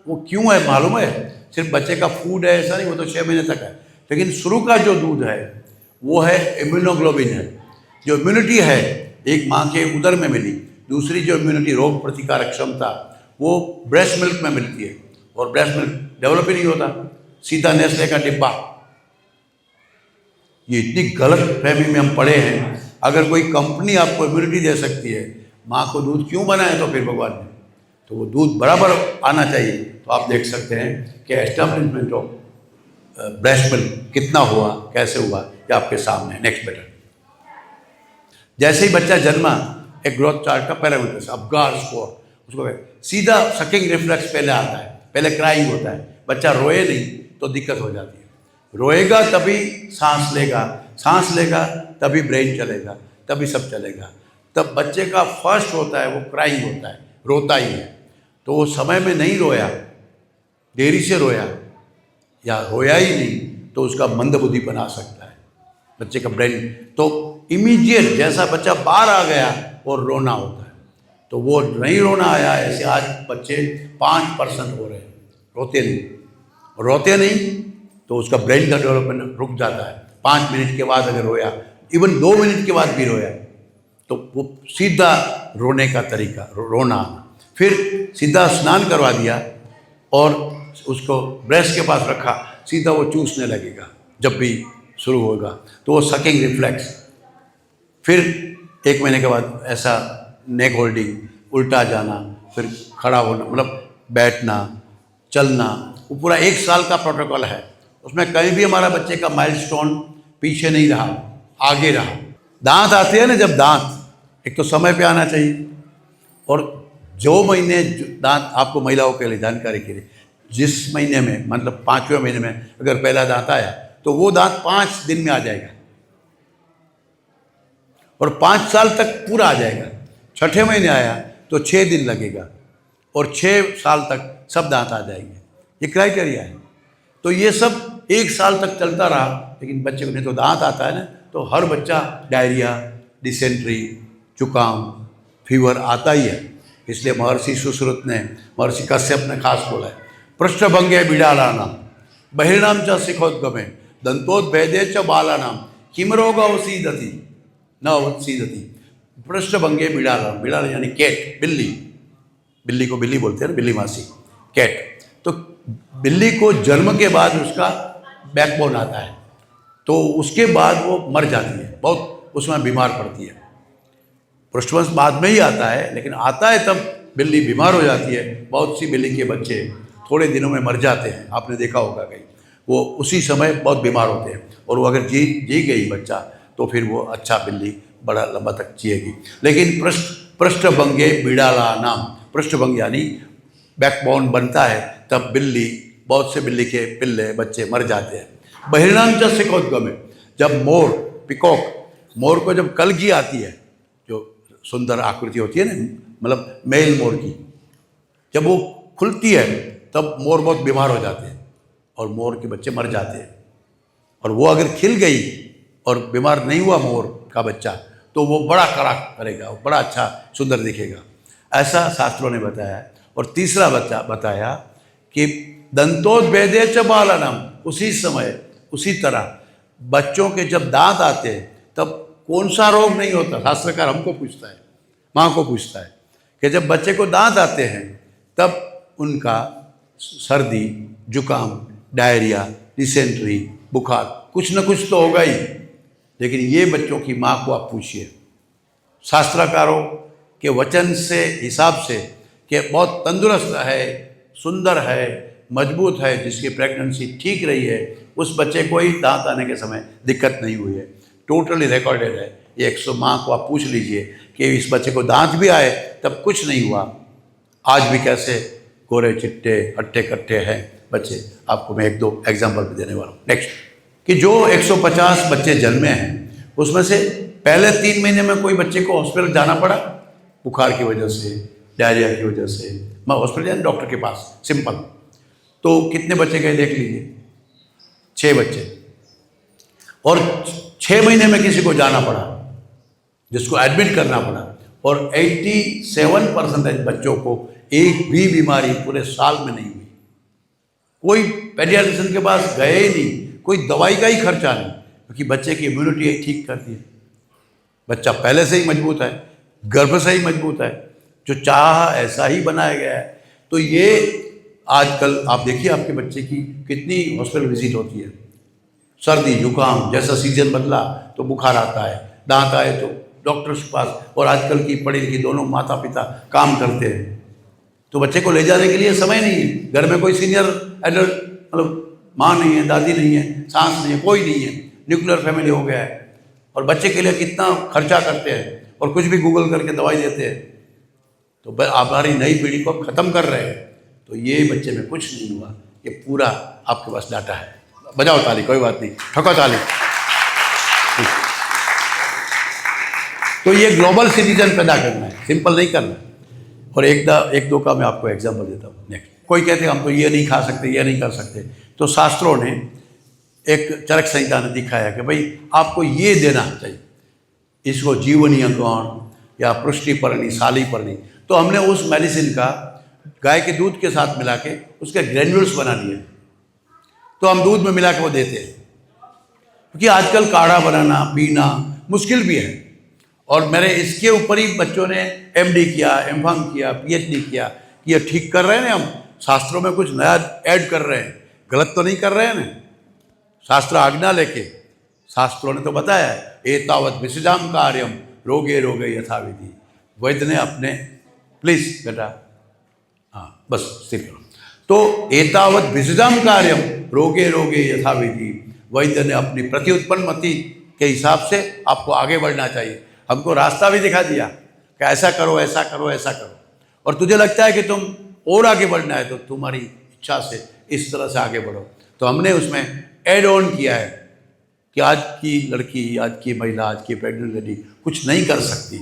वो क्यों है मालूम है? सिर्फ बच्चे का फूड है ऐसा नहीं, वो तो 6 महीने तक है, लेकिन शुरू का जो दूध है वो है इम्यूनोग्लोबिन है। जो इम्यूनिटी है एक माँ के उदर में मिली, दूसरी जो इम्यूनिटी रोग प्रतिकारक क्षमता वो ब्रेस्ट मिल्क में मिलती है, और ब्रेस्ट मिल्क डेवलप ही नहीं होता, सीधा नेस्ले का डिब्बा। ये इतनी गलत फहमी में हम पड़े हैं। अगर कोई कंपनी आपको इम्यूनिटी दे सकती है, माँ को दूध क्यों बनाए तो फिर भगवान ने, तो वो दूध बराबर आना चाहिए। तो आप देख सकते हैं कि एस्टेब्लिशमेंट ऑफ ब्रेस्ट मिल्क कितना हुआ, कैसे हुआ, ये आपके सामने। नेक्स्ट बेटा, जैसे ही बच्चा जन्मा एक ग्रोथ चार्ट का पैरामीटर अबगार स्कोर, उसको सीधा सकिंग रिफ्लेक्स पहले आता है, पहले क्राइंग होता है। बच्चा रोए नहीं तो दिक्कत हो जाती है, रोएगा तभी सांस लेगा, सांस लेगा तभी ब्रेन चलेगा, तभी सब चलेगा। तब बच्चे का फर्स्ट होता है वो क्राइंग होता है, रोता ही है। तो वो समय में नहीं रोया, देरी से रोया या रोया ही नहीं, तो उसका मंदबुद्धिपन आ सकता है बच्चे का ब्रेन। तो इमीडिएट जैसा बच्चा बाहर आ गया और रोना होता है, तो वो नहीं रोना आया। ऐसे आज बच्चे 5% हो रहे हैं, रोते नहीं तो उसका ब्रेन का डेवलपमेंट रुक जाता है। 5 मिनट के बाद अगर रोया, इवन 2 मिनट के बाद भी रोया, तो वो सीधा रोने का तरीका, रोना। फिर सीधा स्नान करवा दिया और उसको ब्रेस्ट के पास रखा, सीधा वो चूसने लगेगा जब भी शुरू होगा, तो वो सकिंग रिफ्लेक्स। फिर 1 महीने के बाद ऐसा नेक होल्डिंग, उल्टा जाना, फिर खड़ा होना, मतलब बैठना, चलना, वो पूरा 1 साल का प्रोटोकॉल है। उसमें कहीं भी हमारा बच्चे का माइलस्टोन पीछे नहीं रहा, आगे रहा। दांत आते हैं ना, जब दांत एक तो समय पे आना चाहिए, और जो महीने दांत, आपको महिलाओं के लिए जानकारी के लिए, जिस महीने में मतलब 5वें महीने में अगर पहला दांत आया तो वो दांत 5 दिन में आ जाएगा, और 5 साल तक पूरा आ जाएगा। 6ठे महीने आया तो 6 दिन लगेगा, और 6 साल तक सब दांत आ जाएंगे। ये क्राइटेरिया है। तो ये सब 1 साल तक चलता रहा, लेकिन बच्चे को नहीं तो दांत आता है ना, तो हर बच्चा डायरिया, डिसेंट्री, जुकाम, फीवर आता ही है। इसलिए महर्षि सुश्रुत ने, महर्षि कश्यप ने खास बोला है, पृष्ठभंगे बिडालानाम बहिर्णाम च शिखोद्गमे दंतोद्भेदे च बालानाम किम रोग अवसीदति न अवसीदति। पृष्ठभंगे बिडालानाम, बिडाल यानी कैट, बिल्ली, बिल्ली को बिल्ली बोलते हैं ना, बिल्ली मासी, कैट। तो बिल्ली को जन्म के बाद उसका बैकबोन आता है, तो उसके बाद वो मर जाती है, बहुत उसमें बीमार पड़ती है। पृष्ठवंश बाद में ही आता है, लेकिन आता है तब बिल्ली बीमार हो जाती है। बहुत सी बिल्ली के बच्चे थोड़े दिनों में मर जाते हैं, आपने देखा होगा कहीं, वो उसी समय बहुत बीमार होते हैं, और वो अगर जी गई बच्चा तो फिर वो अच्छा बिल्ली बड़ा लंबा तक जिएगी। लेकिन पृष्ठभंगे बिडाला नाम, पृष्ठभंग यानी बैकबोन बनता है, तब बिल्ली बहुत से बिल्ली के पिल्ले बच्चे मर जाते हैं। बहिर्णांच सिकोद्गमे, जब मोर, पिकॉक, मोर को जब कलगी आती है, जो सुंदर आकृति होती है ना, मतलब मेल मोर की, जब वो खुलती है तब मोर बहुत बीमार हो जाते हैं और मोर के बच्चे मर जाते हैं। और वो अगर खिल गई और बीमार नहीं हुआ मोर का बच्चा, तो वो बड़ा कड़ा करेगा, वो बड़ा अच्छा सुंदर दिखेगा, ऐसा शास्त्रों ने बताया है। और तीसरा बच्चा बताया कि दंतोद्भेदे च बालनम, उसी समय उसी तरह बच्चों के जब दांत आते हैं तब कौन सा रोग नहीं होता। शास्त्रकार हमको पूछता है, माँ को पूछता है कि जब बच्चे को दांत आते हैं तब उनका सर्दी, जुकाम, डायरिया, डिसेंट्री, बुखार, कुछ न कुछ तो होगा ही। लेकिन ये बच्चों की माँ को आप पूछिए, शास्त्रकारों के वचन से हिसाब से कि बहुत तंदुरुस्त है, सुंदर है, मजबूत है, जिसकी प्रेगनेंसी ठीक रही है, उस बच्चे को ही दांत आने के समय दिक्कत नहीं हुई है। टोटली रिकॉर्डेड है ये। 100 माँ को आप पूछ लीजिए कि इस बच्चे को दांत भी आए तब कुछ नहीं हुआ, आज भी कैसे गोरे चिट्टे हट्टे कट्टे हैं बच्चे। आपको मैं 1-2 एग्जाम्पल भी देने वाला हूँ। नेक्स्ट, कि जो 150 बच्चे जन्मे हैं उसमें से पहले 3 महीने में कोई बच्चे को हॉस्पिटल जाना पड़ा बुखार की वजह से, डायरिया की वजह से, मैं हॉस्पिटल जाए डॉक्टर के पास, सिंपल। तो कितने बच्चे गए देख लीजिए, 6 बच्चे। और 6 महीने में किसी को जाना पड़ा, जिसको एडमिट करना पड़ा। और 87% बच्चों को एक भी बीमारी पूरे साल में नहीं हुई। कोई पेडियाट्रिशियन के पास गए ही नहीं, कोई दवाई का ही खर्चा नहीं, क्योंकि बच्चे की इम्यूनिटी ठीक करती है। बच्चा पहले से ही मजबूत है, गर्भ से ही मजबूत है, जो चाह ऐसा ही बनाया गया है। तो ये आजकल आप देखिए आपके बच्चे की कितनी हॉस्पिटल विजिट होती है। सर्दी जुकाम, जैसा सीजन बदला तो बुखार आता है, दांत आए तो डॉक्टर्स के पास। और आजकल की पढ़ी लिखी दोनों माता पिता काम करते हैं, तो बच्चे को ले जाने के लिए समय नहीं है। घर में कोई सीनियर एडल्ट, मतलब माँ नहीं है, दादी नहीं है, सास नहीं है, कोई नहीं है, न्यूक्लियर फैमिली हो गया है। और बच्चे के लिए कितना खर्चा करते हैं और कुछ भी गूगल करके दवाई देते हैं। तो हमारी नई पीढ़ी को ख़त्म कर रहे हैं। तो ये बच्चे में कुछ नहीं हुआ, ये पूरा आपके पास डाटा है। बजाओ ताली, कोई बात नहीं, ठोको ताली। तो ये ग्लोबल सिटीजन पैदा करना है, सिंपल नहीं करना है। और एक दो का मैं आपको एग्जाम्पल देता हूँ। नेक्स्ट, कोई कहते हैं हम तो ये नहीं खा सकते, ये नहीं कर सकते। तो शास्त्रों ने एक चरक संहिता ने दिखाया कि भाई आपको ये देना चाहिए, इसको जीवनीय गौण या पृष्टिपर्णी, सालीपर्णी। तो हमने उस मेडिसिन का गाय के दूध के साथ मिला के उसके ग्रेन्यूल्स बना दिए, तो हम दूध में मिला के वो देते हैं। क्योंकि आजकल काढ़ा बनाना पीना मुश्किल भी है। और मेरे इसके ऊपर ही बच्चों ने MD किया, M.Pharm किया, PhD किया कि ये ठीक कर रहे हैं ना, हम शास्त्रों में कुछ नया ऐड कर रहे हैं, गलत तो नहीं कर रहे हैं ना। शास्त्र आज्ञा लेके शास्त्रों ने तो बताया है, एतावत विसजाम कार्यम रोगे रोगे यथाविधि। वैद्य ने अपने, प्लीज बेटा, हाँ बस स्थिर करो। तो एतावत विसजाम कार्यम रोगे रोगे यथाविधि, वैद्य ने अपनी प्रत्युत्पन्न मति के हिसाब से आपको आगे बढ़ना चाहिए। हमको रास्ता भी दिखा दिया कि ऐसा करो, ऐसा करो, ऐसा करो। और तुझे लगता है कि तुम और आगे बढ़ना है तो तुम्हारी इच्छा से इस तरह से आगे बढ़ो। तो हमने उसमें एड ऑन किया है कि आज की लड़की, आज की महिला, आज की प्रेग्नेंट लेडी कुछ नहीं कर सकती।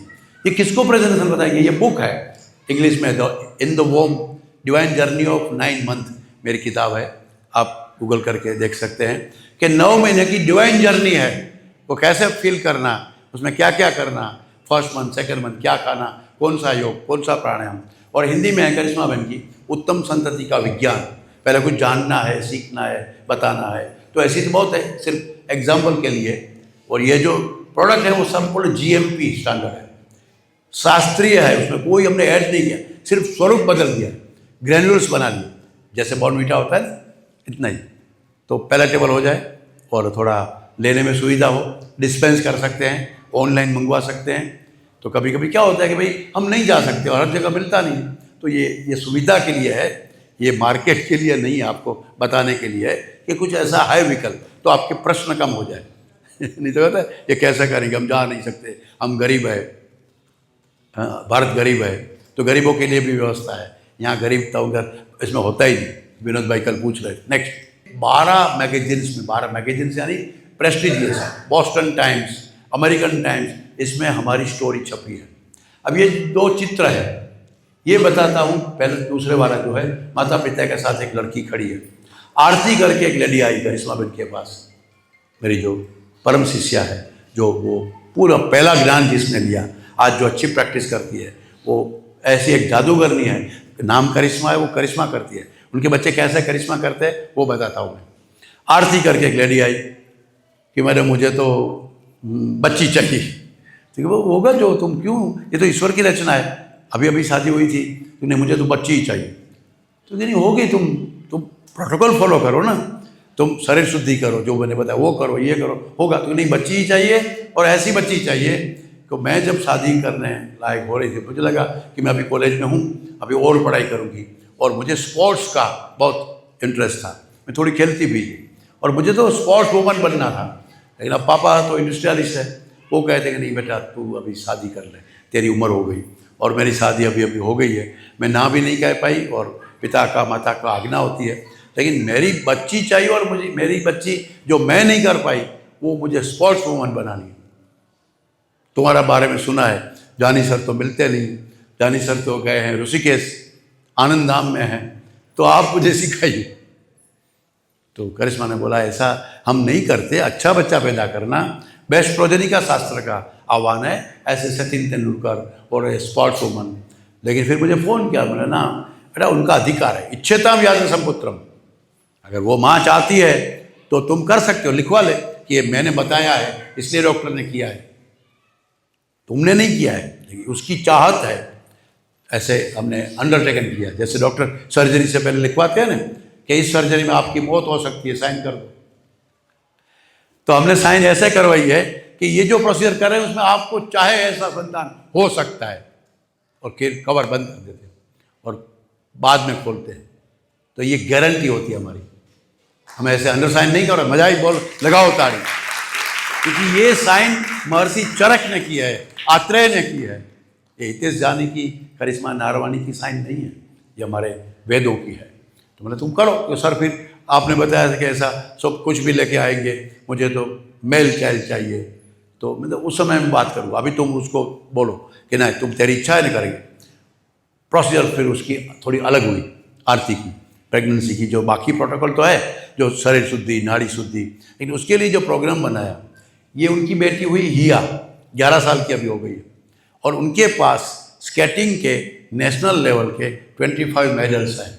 ये किसको प्रेजेंटेशन बताएंगे? ये बुक है इंग्लिश में, in the warm divine journey of 9 month मेरी किताब है, आप गूगल करके देख सकते हैं कि 9 महीने की डिवाइन जर्नी है। वो कैसे फील करना, उसमें क्या क्या करना, फर्स्ट मंथ सेकंड मंथ क्या खाना, कौन सा योग, कौन सा प्राणायाम। और हिंदी में है करिश्मा बहन की उत्तम संतति का विज्ञान। पहले कुछ जानना है, सीखना है, बताना है। तो ऐसी तो बहुत है, सिर्फ एग्जाम्पल के लिए। और ये जो प्रोडक्ट है वो संपूर्ण GMP स्टैंडर्ड है, शास्त्रीय है, उसमें कोई हमने ऐड नहीं किया, सिर्फ स्वरूप बदल दिया, ग्रेन्यूल्स बना लिए, जैसे बॉर्नवीटा होता है इतना ही। तो पैलेटेबल हो जाए और थोड़ा लेने में सुविधा हो, डिस्पेंस कर सकते हैं, ऑनलाइन मंगवा सकते हैं। तो कभी कभी क्या होता है कि भाई हम नहीं जा सकते और हर जगह मिलता नहीं, तो ये सुविधा के लिए है, ये मार्केट के लिए नहीं, आपको बताने के लिए है कि कुछ ऐसा है विकल्प, तो आपके प्रश्न कम हो जाए। नहीं तो कहता है ये कैसे करेंगे, हम जा नहीं सकते, हम गरीब है, हाँ भारत गरीब है, तो गरीबों के लिए भी व्यवस्था है। यहाँ गरीब था उधर इसमें होता ही नहीं, विनोद भाई कल पूछ रहे। नेक्स्ट 12 मैगजीन्स में, 12 मैगजीन्स यानी prestigious, Boston times, American times, इसमें हमारी स्टोरी छपी है। अब ये 2 चित्र है, ये बताता हूँ। पहले दूसरे वाला जो है, माता पिता के साथ एक लड़की खड़ी है, आरती करके एक लेडी आई करिश्मा बेन के पास, मेरी जो परम शिष्या है, जो वो पूरा पहला ज्ञान जिसने लिया, आज जो अच्छी प्रैक्टिस करती है, वो ऐसी एक जादूगरनी है, नाम करिश्मा है, वो करिश्मा करती है। उनके बच्चे कैसे करिश्मा करते हैं वो बताता हूँ मैं। आरती करके एक लेडी आई कि मैडम मुझे तो बच्ची चाहिए। तो वो होगा जो तुम क्यों, ये तो ईश्वर की रचना है, अभी अभी शादी हुई थी, तुमने मुझे तो बच्ची ही चाहिए। तो नहीं होगी, तुम प्रोटोकॉल फॉलो करो ना, तुम शरीर शुद्धि करो, जो मैंने बताया वो करो, ये करो, होगा। तो नहीं, बच्ची ही चाहिए, और ऐसी बच्ची चाहिए। तो मैं जब शादी करने लायक हो रही थी, मुझे लगा कि मैं अभी कॉलेज में हूँ, अभी और पढ़ाई करूँगी, और मुझे स्पोर्ट्स का बहुत इंटरेस्ट था, मैं थोड़ी खेलती भी थी, और मुझे तो स्पोर्ट्स वूमन बनना था। लेकिन अब पापा तो इंडस्ट्रियलिस्ट है, वो कहते हैं कि नहीं बेटा, तू अभी शादी कर ले, तेरी उम्र हो गई। और मेरी शादी अभी अभी हो गई है, मैं ना भी नहीं कह पाई, और पिता का माता का आज्ञा होती है, लेकिन मेरी बच्ची चाहिए, और मुझे मेरी बच्ची जो मैं नहीं कर पाई, वो मुझे स्पोर्ट्स वूमन बनानी है। तुम्हारा बारे में सुना है, जानी सर तो मिलते नहीं, जानी सर तो गए हैं ऋषिकेश, आनंद धाम में हैं, तो आप मुझे सिखाइए। तो करिश्मा ने बोला, ऐसा हम नहीं करते, अच्छा बच्चा पैदा करना बेस्ट प्रोजेनी का शास्त्र का आह्वान है, ऐसे सचिन तेंदुलकर और स्पोर्ट्स वूमन। लेकिन फिर मुझे फ़ोन किया, बोला ना बेटा, उनका अधिकार है, इच्छेताम याद संपुत्रम, अगर वो माँ चाहती है तो तुम कर सकते हो, लिखवा ले कि ये मैंने बताया है, इसलिए डॉक्टर ने किया है, तुमने नहीं किया है, लेकिन उसकी चाहत है। ऐसे हमने अंडरटेकन किया, जैसे डॉक्टर सर्जरी से पहले लिखवाते हैं ना कि इस सर्जरी में आपकी मौत हो सकती है, साइन कर दो। तो हमने साइन ऐसे करवाई है कि ये जो प्रोसीजर कर रहे हैं उसमें आपको चाहे ऐसा संतान हो सकता है, और फिर कवर बंद कर देते हैं और बाद में खोलते हैं। तो ये गारंटी होती है हमारी, हम ऐसे अंडर साइन नहीं कर रहे, मजा ही बोल लगाओ ताड़ी, क्योंकि ये साइन महर्षि चरक ने किया है, आत्रेय ने की है, ये हितेश जानी की, करिश्मा नारवानी की साइन नहीं है, ये हमारे वेदों की है। तो मैंने तुम करो। तो सर फिर आपने बताया था कि ऐसा सब कुछ भी लेके आएंगे, मुझे तो मेल चाइल्ड चाहिए। तो मतलब उस समय मैं बात करूँगा, अभी तुम उसको बोलो कि नहीं, तुम तेरी इच्छा है ना करेंगे। प्रोसीजर फिर उसकी थोड़ी अलग हुई, आरती की, प्रेगनेंसी की जो बाकी प्रोटोकॉल तो है, जो शरीर शुद्धि, नाड़ी शुद्धि, लेकिन उसके लिए जो प्रोग्राम बनाया, ये उनकी बेटी हुई हिया, 11 साल की अभी हो गई है, और उनके पास स्केटिंग के नेशनल लेवल के 25 मेडल्स हैं।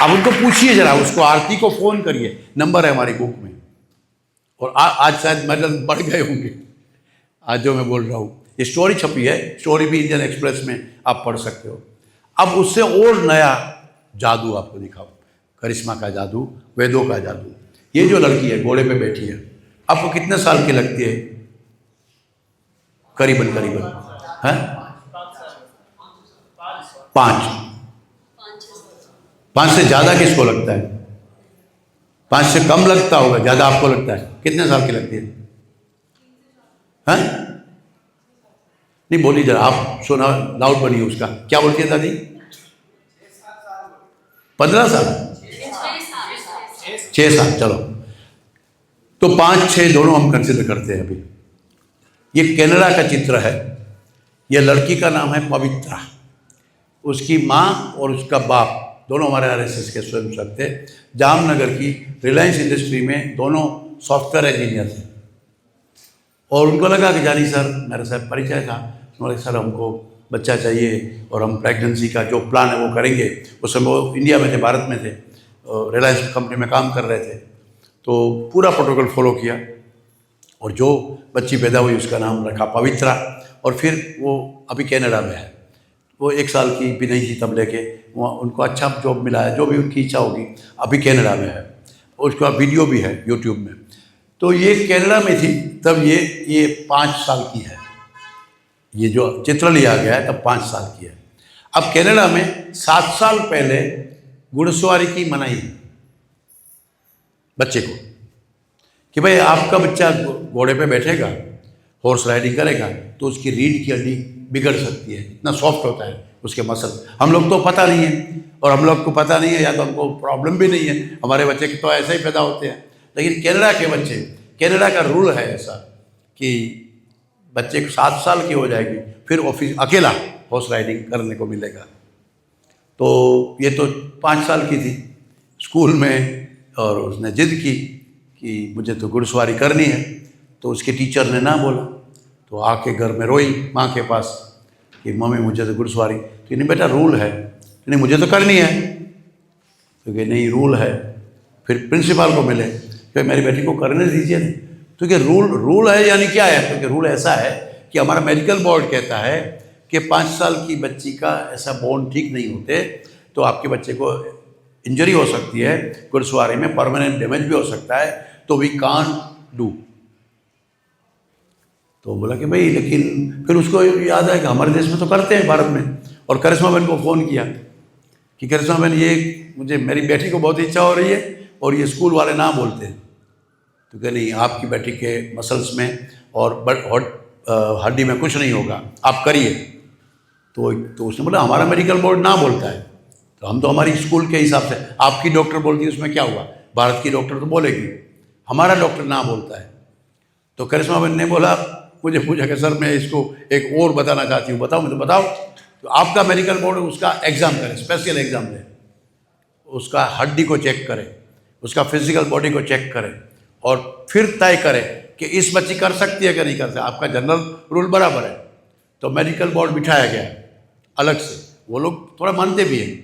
अब उनको पूछिए जरा, उसको आरती को फ़ोन करिए, नंबर है हमारी बुक में, और आज शायद मेडल बढ़ गए होंगे, आज जो मैं बोल रहा हूँ। ये स्टोरी छपी है, स्टोरी भी इंडियन एक्सप्रेस में आप पढ़ सकते हो। अब उससे और नया जादू आपको दिखाऊं, करिश्मा का जादू, वेदों का जादू। ये जो लड़की है घोड़े पे बैठी है, आपको कितने साल की लगती है? करीबन करीबन है 5 से ज़्यादा किसको लगता है? 5 से कम लगता होगा, ज़्यादा आपको लगता है? कितने साल की लगती है? हैं? नहीं बोली जरा, आप सुना, लाउड बनिए उसका, क्या बोलती है दादी? 15 साल, 6 साल, चलो तो 5-6 दोनों हम कंसिडर करते हैं। अभी ये कनाडा का चित्र है, ये लड़की का नाम है पवित्रा, उसकी माँ और उसका बाप दोनों हमारे RSS के स्वयंसेवक थे, जामनगर की रिलायंस इंडस्ट्री में दोनों सॉफ्टवेयर इंजीनियर थे। और उनको लगा कि जानी सर, मेरे साथ परिचय था, उन्होंने सर हमको बच्चा चाहिए और हम प्रेगनेंसी का जो प्लान है वो करेंगे। उस समय वो इंडिया में थे, भारत में थे, रिलायंस कंपनी में काम कर रहे थे। तो पूरा प्रोटोकॉल फॉलो किया और जो बच्ची पैदा हुई उसका नाम रखा पवित्रा। और फिर वो अभी कनाडा में है, वो 1 साल की भी नहीं थी तब लेके वहाँ उनको अच्छा जॉब मिला है, जो भी उनकी इच्छा होगी, अभी कनाडा में है। उसका वीडियो भी है यूट्यूब में। तो ये कनाडा में थी तब, ये 5 साल की है, ये जो चित्र लिया गया है तब 5 साल की है। अब कनाडा में 7 साल पहले घुड़सवारी की मनाही है बच्चे को, कि भाई आपका बच्चा घोड़े पे बैठेगा, हॉर्स राइडिंग करेगा तो उसकी रीढ़ की हड्डी बिगड़ सकती है, इतना सॉफ्ट होता है उसके मसल। हम लोग तो पता नहीं है, और हम लोग को पता नहीं है या तो हमको प्रॉब्लम भी नहीं है, हमारे बच्चे तो ऐसे ही पैदा होते हैं। लेकिन कनाडा के बच्चे, कनाडा का रूल है ऐसा कि बच्चे को 7 साल की हो जाएगी फिर ऑफिस अकेला हॉर्स राइडिंग करने को मिलेगा। तो ये तो 5 साल की थी स्कूल में, और उसने जिद की कि मुझे तो घुड़सवारी करनी है। तो उसके टीचर ने ना बोला, तो आके घर में रोई माँ के पास कि मम्मी मुझे तो घुड़सवारी, तो नहीं बेटा रूल है, नहीं मुझे तो करनी है, क्योंकि नहीं रूल है। फिर प्रिंसिपल को मिले कि मेरी बेटी को करने दीजिए ना, क्योंकि रूल है यानी क्या है, क्योंकि रूल ऐसा है कि हमारा मेडिकल बोर्ड कहता है कि 5 साल की बच्ची का ऐसा बोन ठीक नहीं होते, तो आपके बच्चे को इंजरी हो सकती है घुड़सवारी में, परमानेंट डैमेज भी हो सकता है, तो वी कांट डू। तो बोला कि भाई, लेकिन फिर उसको याद है कि हमारे देश में तो करते हैं भारत में। और करिश्मा बहन को फ़ोन किया कि करिश्मा बहन ये मुझे मेरी बेटी को बहुत इच्छा हो रही है और ये स्कूल वाले ना बोलते हैं। तो कह नहीं, आपकी बेटी के मसल्स में और हड्डी में कुछ नहीं होगा, आप करिए। तो उसने बोला हमारा मेडिकल बोर्ड ना बोलता है, तो हम तो हमारी स्कूल के हिसाब से, आपकी डॉक्टर बोलती है उसमें क्या हुआ, भारत की डॉक्टर तो बोलेगी, हमारा डॉक्टर ना बोलता है। तो करिश्मा बहन ने बोला, मुझे पूछा कि सर मैं इसको एक और बताना चाहती हूँ, बताओ। मुझे बताओ। तो आपका मेडिकल बोर्ड उसका एग्ज़ाम करे, स्पेशल एग्ज़ाम ले, उसका हड्डी को चेक करे, उसका फिजिकल बॉडी को चेक करे, और फिर तय करे कि इस बच्ची कर सकती है कि नहीं कर सकती। आपका जनरल रूल बराबर है। तो मेडिकल बोर्ड बिठाया गया अलग से, वो लोग थोड़ा मानते भी हैं।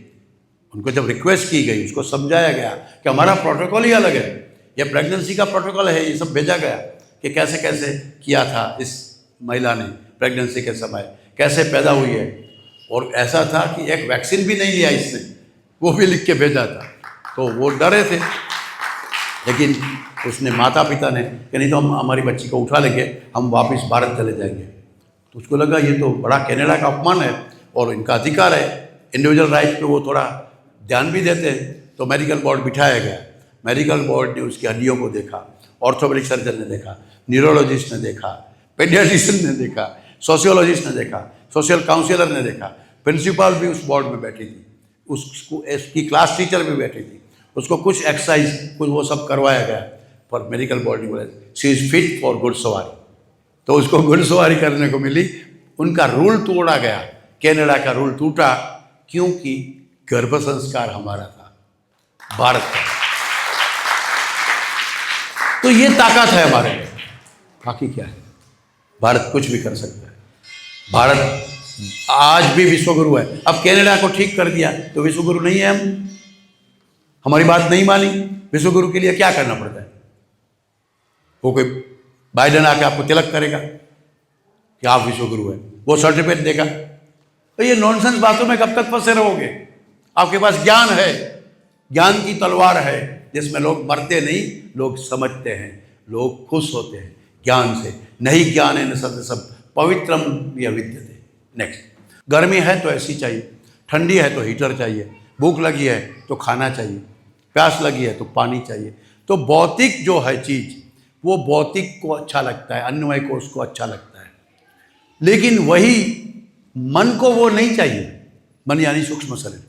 उनको जब रिक्वेस्ट की गई, उसको समझाया गया कि हमारा प्रोटोकॉल ही अलग है, ये प्रेगनेंसी का प्रोटोकॉल है, ये सब भेजा गया कि कैसे कैसे किया था इस महिला ने प्रेगनेंसी के समय, कैसे पैदा हुई है। और ऐसा था कि एक वैक्सीन भी नहीं लिया इसने, वो भी लिख के भेजा था। तो वो डरे थे, लेकिन उसने माता पिता ने कि नहीं तो हम हमारी बच्ची को उठा लेंगे, हम वापस भारत चले जाएंगे। तो उसको लगा ये तो बड़ा कनाडा का अपमान है और इनका अधिकार है, इंडिविजुअल राइट पे वो थोड़ा ध्यान भी देते हैं। तो मेडिकल बोर्ड बिठाया गया। मेडिकल बोर्ड ने उसकी हड्डियों को देखा, ऑर्थोपेडिक सर्जन ने देखा, न्यूरोलॉजिस्ट ने देखा, पेडियाट्रिशियन ने देखा, सोशियोलॉजिस्ट ने देखा, सोशल काउंसलर ने देखा, प्रिंसिपल भी उस बोर्ड में बैठी थी, उसको उसकी क्लास टीचर भी बैठी थी, उसको कुछ एक्सरसाइज कुछ वो सब करवाया गया। पर मेडिकल बोर्ड ने बोला शी इज़ फिट फॉर घुड़सवारी, तो उसको घुड़सवारी करने को मिली। उनका रूल तोड़ा गया, कनाडा का रूल टूटा, क्योंकि गर्भ संस्कार हमारा था, भारत का। तो ये ताकत है हमारे में, बाकी क्या है, भारत कुछ भी कर सकता है। भारत आज भी विश्वगुरु है। अब कनाडा को ठीक कर दिया तो विश्वगुरु नहीं है हम, हमारी बात नहीं मानी, विश्वगुरु के लिए क्या करना पड़ता है? वो कोई बाइडेन आके आपको तिलक करेगा कि आप विश्वगुरु हैं, वो सर्टिफिकेट देगा? तो ये नॉनसेंस बातों में कब तक फंसे रहोगे? आपके पास ज्ञान है, ज्ञान की तलवार है, जिसमें लोग मरते नहीं, लोग समझते हैं, लोग खुश होते हैं ज्ञान से। नहीं ज्ञान है न सब पवित्रम या विद्यते। नेक्स्ट, गर्मी है तो ऐसी चाहिए, ठंडी है तो हीटर चाहिए, भूख लगी है तो खाना चाहिए, प्यास लगी है तो पानी चाहिए। तो भौतिक जो है चीज़, वो भौतिक को अच्छा लगता है, अन्वय को उसको अच्छा लगता है, लेकिन वही मन को वो नहीं चाहिए। मन यानी सूक्ष्म शरीर,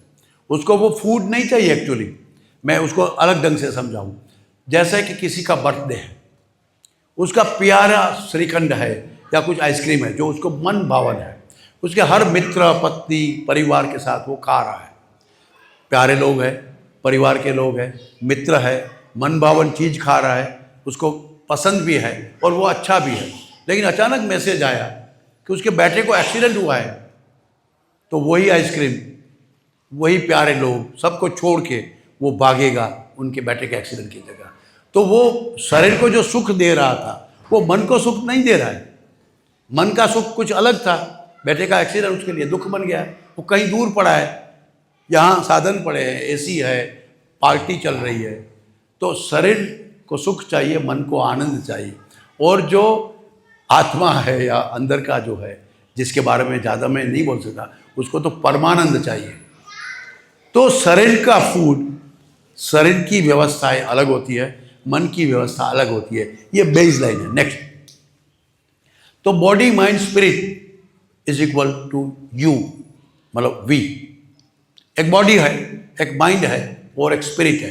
उसको वो फूड नहीं चाहिए एक्चुअली। मैं उसको अलग ढंग से समझाऊं, जैसे कि किसी का बर्थडे है, उसका प्यारा श्रीखंड है या कुछ आइसक्रीम है जो उसको मन भावन है, उसके हर मित्र पत्नी परिवार के साथ वो खा रहा है, प्यारे लोग हैं, परिवार के लोग हैं, मित्र है, मन भावन चीज़ खा रहा है, उसको पसंद भी है और वो अच्छा भी है। लेकिन अचानक मैसेज आया कि उसके बेटे को एक्सीडेंट हुआ है, तो वही आइसक्रीम, वही प्यारे लोग सबको छोड़ के वो भागेगा उनके बेटे के एक्सीडेंट की जगह। तो वो शरीर को जो सुख दे रहा था वो मन को सुख नहीं दे रहा है। मन का सुख कुछ अलग था, बेटे का एक्सीडेंट उसके लिए दुख बन गया, वो कहीं दूर पड़ा है, यहाँ साधन पड़े हैं, एसी है, पार्टी चल रही है। तो शरीर को सुख चाहिए, मन को आनंद चाहिए, और जो आत्मा है या अंदर का जो है, जिसके बारे में ज़्यादा मैं नहीं बोल सकता, उसको तो परमानंद चाहिए। तो शरीर का फूड, शरीर की व्यवस्थाएं अलग होती है, मन की व्यवस्था अलग होती है, ये बेस लाइन है। नेक्स्ट, तो body mind spirit is equal to you, मतलब वी, एक बॉडी है, एक माइंड है और एक स्पिरिट है।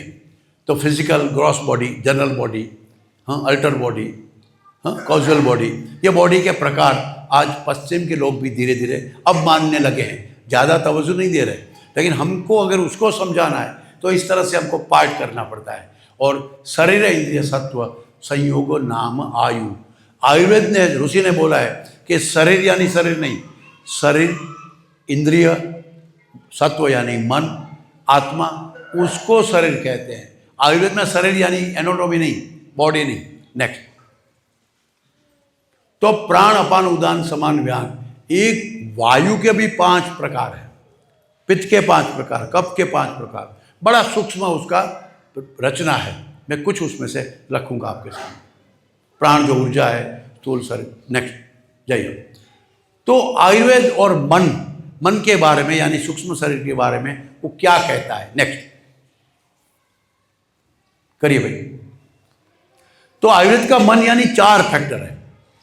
तो physical gross body, general body, हाँ, अल्टर बॉडी, हाँ, कॉजुअल बॉडी, ये बॉडी के प्रकार आज पश्चिम के लोग भी धीरे धीरे अब मानने लगे हैं, ज़्यादा तवज्जो नहीं दे रहे, लेकिन हमको अगर उसको समझाना है तो इस तरह से हमको पार्ट करना पड़ता है। और शरीर इंद्रिय सत्व संयोग नाम आयु, आयुर्वेद ने, ऋषि ने बोला है कि शरीर यानी शरीर नहीं, शरीर, इंद्रिय, सत्व यानी मन, आत्मा, उसको शरीर कहते हैं। आयुर्वेद में शरीर यानी एनाटॉमी नहीं, बॉडी नहीं। नेक्स्ट, तो प्राण अपान उदान समान व्यान, एक वायु के भी 5 प्रकार है, पित्त के 5 प्रकार, कफ के 5 प्रकार, बड़ा सूक्ष्म उसका रचना है। मैं कुछ उसमें से रखूंगा आपके सामने। प्राण जो ऊर्जा है, स्थूल शरीर। नेक्स्ट जाइए। तो आयुर्वेद और मन के बारे में यानी सूक्ष्म शरीर के बारे में वो क्या कहता है? नेक्स्ट करिए भाई। तो आयुर्वेद का मन यानी 4 फैक्टर है,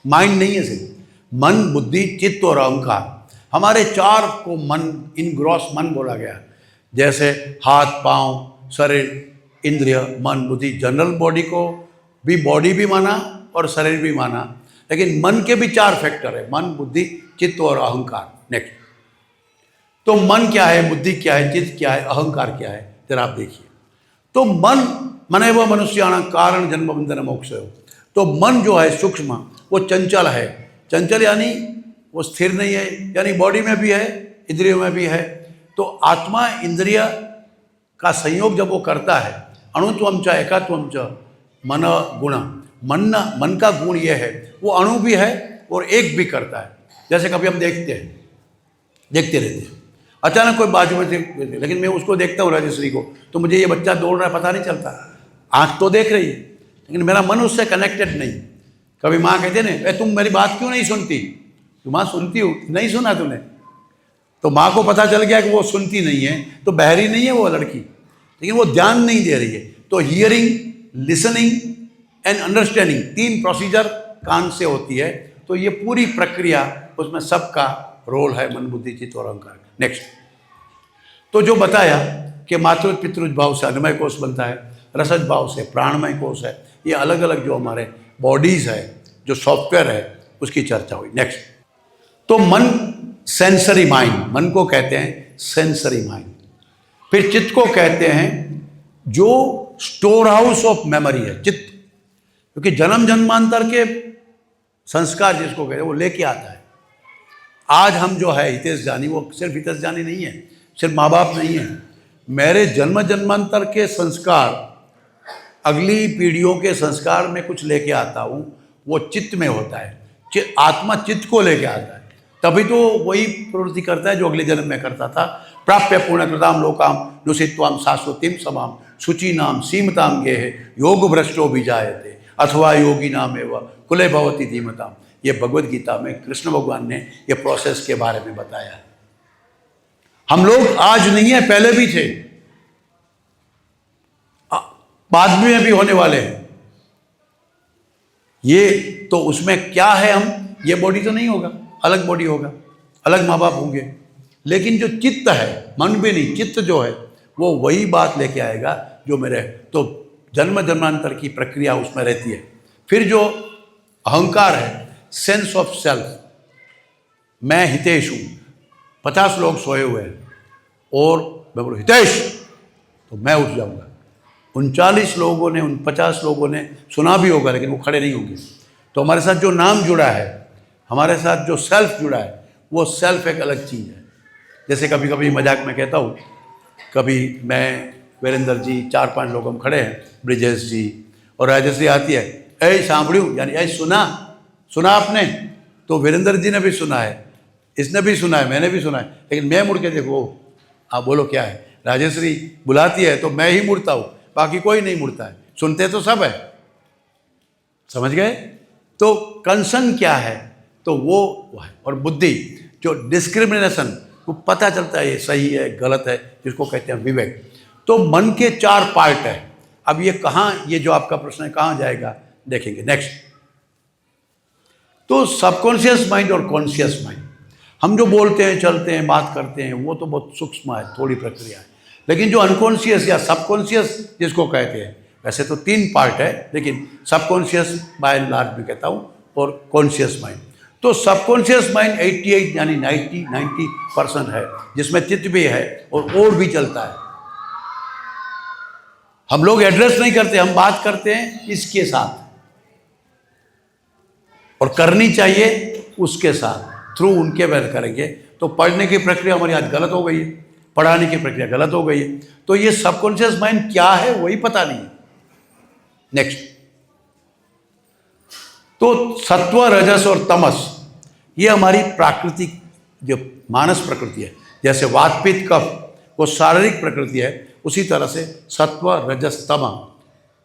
माइंड नहीं है सिर्फ, मन, बुद्धि, चित्त और अहंकार। हमारे 4 को मन, इन ग्रॉस मन बोला गया। जैसे हाथ, पांव, शरीर, इंद्रिय, मन, बुद्धि, जनरल बॉडी को भी बॉडी भी माना और शरीर भी माना, लेकिन मन के भी 4 फैक्टर है, मन, बुद्धि, चित्त और अहंकार। नेक्स्ट, तो मन क्या है, बुद्धि क्या है, चित्त क्या है, अहंकार क्या है, जरा आप देखिए। तो मन मने वो मनुष्याणां कारण जन्म बंधन मोक्ष। तो मन जो है सूक्ष्म, वो चंचल है। चंचल यानी वो स्थिर नहीं है, यानी बॉडी में भी है, इंद्रियों में भी है। तो आत्मा इंद्रिय का संयोग जब वो करता है, अणुत्वम च एकत्वम च मन गुण, मन का गुण ये है, वो अणु भी है और एक भी करता है। जैसे कभी हम देखते रहते हैं, अचानक कोई बाजू में से, लेकिन मैं उसको देखता हूँ राजश्री को, तो मुझे ये बच्चा दौड़ रहा है पता नहीं चलता, आँख तो देख रही है लेकिन मेरा मन उससे कनेक्टेड नहीं। कभी माँ कहते ना, तुम मेरी बात क्यों नहीं सुनती? तो माँ सुनती हूँ, नहीं सुना तूने? तो माँ को पता चल गया कि वो सुनती नहीं है, तो बहरी नहीं है वो लड़की, लेकिन वो ध्यान नहीं दे रही है। तो hearing, listening and understanding 3 procedure कान से होती है। तो ये पूरी प्रक्रिया, उसमें सबका रोल है, मन, बुद्धि, चित्त और अहंकार। नेक्स्ट, तो जो बताया कि मातृ पितृज भाव से अन्नमय कोश बनता है, रसज भाव से प्राणमय कोश है, ये अलग अलग जो हमारे बॉडीज है, जो सॉफ्टवेयर है, उसकी चर्चा हुई। नेक्स्ट, तो मन सेंसरी माइंड, मन को कहते हैं सेंसरी माइंड। फिर चित्त को कहते हैं जो स्टोर हाउस ऑफ मेमोरी है, चित्त, क्योंकि जन्म जन्मांतर के संस्कार जिसको कहते हैं वो लेके आता है। आज हम जो है हितेश जानी, वो सिर्फ हितेश जानी नहीं है, सिर्फ माँ बाप नहीं है, मेरे जन्म जन्मांतर के संस्कार, अगली पीढ़ियों के संस्कार में कुछ लेके आता हूँ, वो चित्त में होता है। आत्मा चित्त को लेके आता है, तभी तो वही प्रवृत्ति करता है जो अगले जन्म में करता था। प्राप्य पूर्णकृताम लोकाम नुषित्वाम शाश्वतीम समाम शुचि नाम सीमताम गेह योग भ्रष्टो भी जायते अथवा योगी नाम एवं कुले भवती धीमताम। ये भगवद गीता में कृष्ण भगवान ने ये प्रोसेस के बारे में बताया। हम लोग आज नहीं है, पहले भी थे, बाद में भी होने वाले हैं। ये तो उसमें क्या है, हम ये बॉडी तो नहीं होगा, अलग बॉडी होगा, अलग माँ बाप होंगे, लेकिन जो चित्त है, मन भी नहीं, चित्त जो है वो वही बात लेके आएगा जो मेरे, तो जन्म जन्मांतर की प्रक्रिया उसमें रहती है। फिर जो अहंकार है, सेंस ऑफ सेल्फ, मैं हितेश हूँ, 50 लोग सोए हुए हैं और मैं बोलूँ हितेश, तो मैं उठ जाऊँगा। 39 लोगों ने, उन 50 लोगों ने सुना भी होगा लेकिन वो खड़े नहीं होंगे। तो हमारे साथ जो नाम जुड़ा है, हमारे साथ जो सेल्फ जुड़ा है, वो सेल्फ एक अलग चीज़ है। जैसे कभी कभी मजाक में कहता हूँ, कभी मैं, वीरेंद्र जी, 4-5 लोग हम खड़े हैं, ब्रिजेश जी और राजश्री आती है, ऐ सांभड़ू, यानी ऐ सुना आपने? तो वीरेंद्र जी ने भी सुना है, इसने भी सुना है, मैंने भी सुना है, लेकिन मैं मुड़ के देखो, आप बोलो क्या है? राजश्री बुलाती है तो मैं ही मुड़ता हूँ, बाकी कोई नहीं मुड़ता है, सुनते तो सब है। समझ गए? तो कंसर्न क्या है? तो वो है। और बुद्धि, जो डिस्क्रिमिनेशन, वो पता चलता है ये सही है गलत है, जिसको कहते हैं विवेक। तो मन के 4 पार्ट है। अब ये कहाँ, ये जो आपका प्रश्न है कहाँ जाएगा, देखेंगे। नेक्स्ट, तो सबकॉन्शियस माइंड और कॉन्शियस माइंड, हम जो बोलते हैं, चलते हैं, बात करते हैं, वो तो बहुत सूक्ष्म है, थोड़ी प्रक्रिया है। लेकिन जो अनकॉन्शियस या सबकॉन्शियस जिसको कहते हैं, वैसे तो 3 पार्ट है, लेकिन सबकॉन्शियस बाय एंड लार्ज में कहता हूँ, और कॉन्शियस माइंड। तो सबकॉन्शियस माइंड 88 यानी 90% है, जिसमें चित्त भी है और भी चलता है। हम लोग एड्रेस नहीं करते, हम बात करते हैं इसके साथ, और करनी चाहिए उसके साथ, थ्रू उनके बैल करेंगे। तो पढ़ने की प्रक्रिया हमारी आज गलत हो गई है, पढ़ाने की प्रक्रिया गलत हो गई है। तो ये सबकॉन्शियस माइंड क्या है वही पता नहीं है। नेक्स्ट, तो सत्व, रजस और तमस ये हमारी प्राकृतिक जो मानस प्रकृति है, जैसे वात पित्त कफ वो शारीरिक प्रकृति है, उसी तरह से सत्व, रजस, तम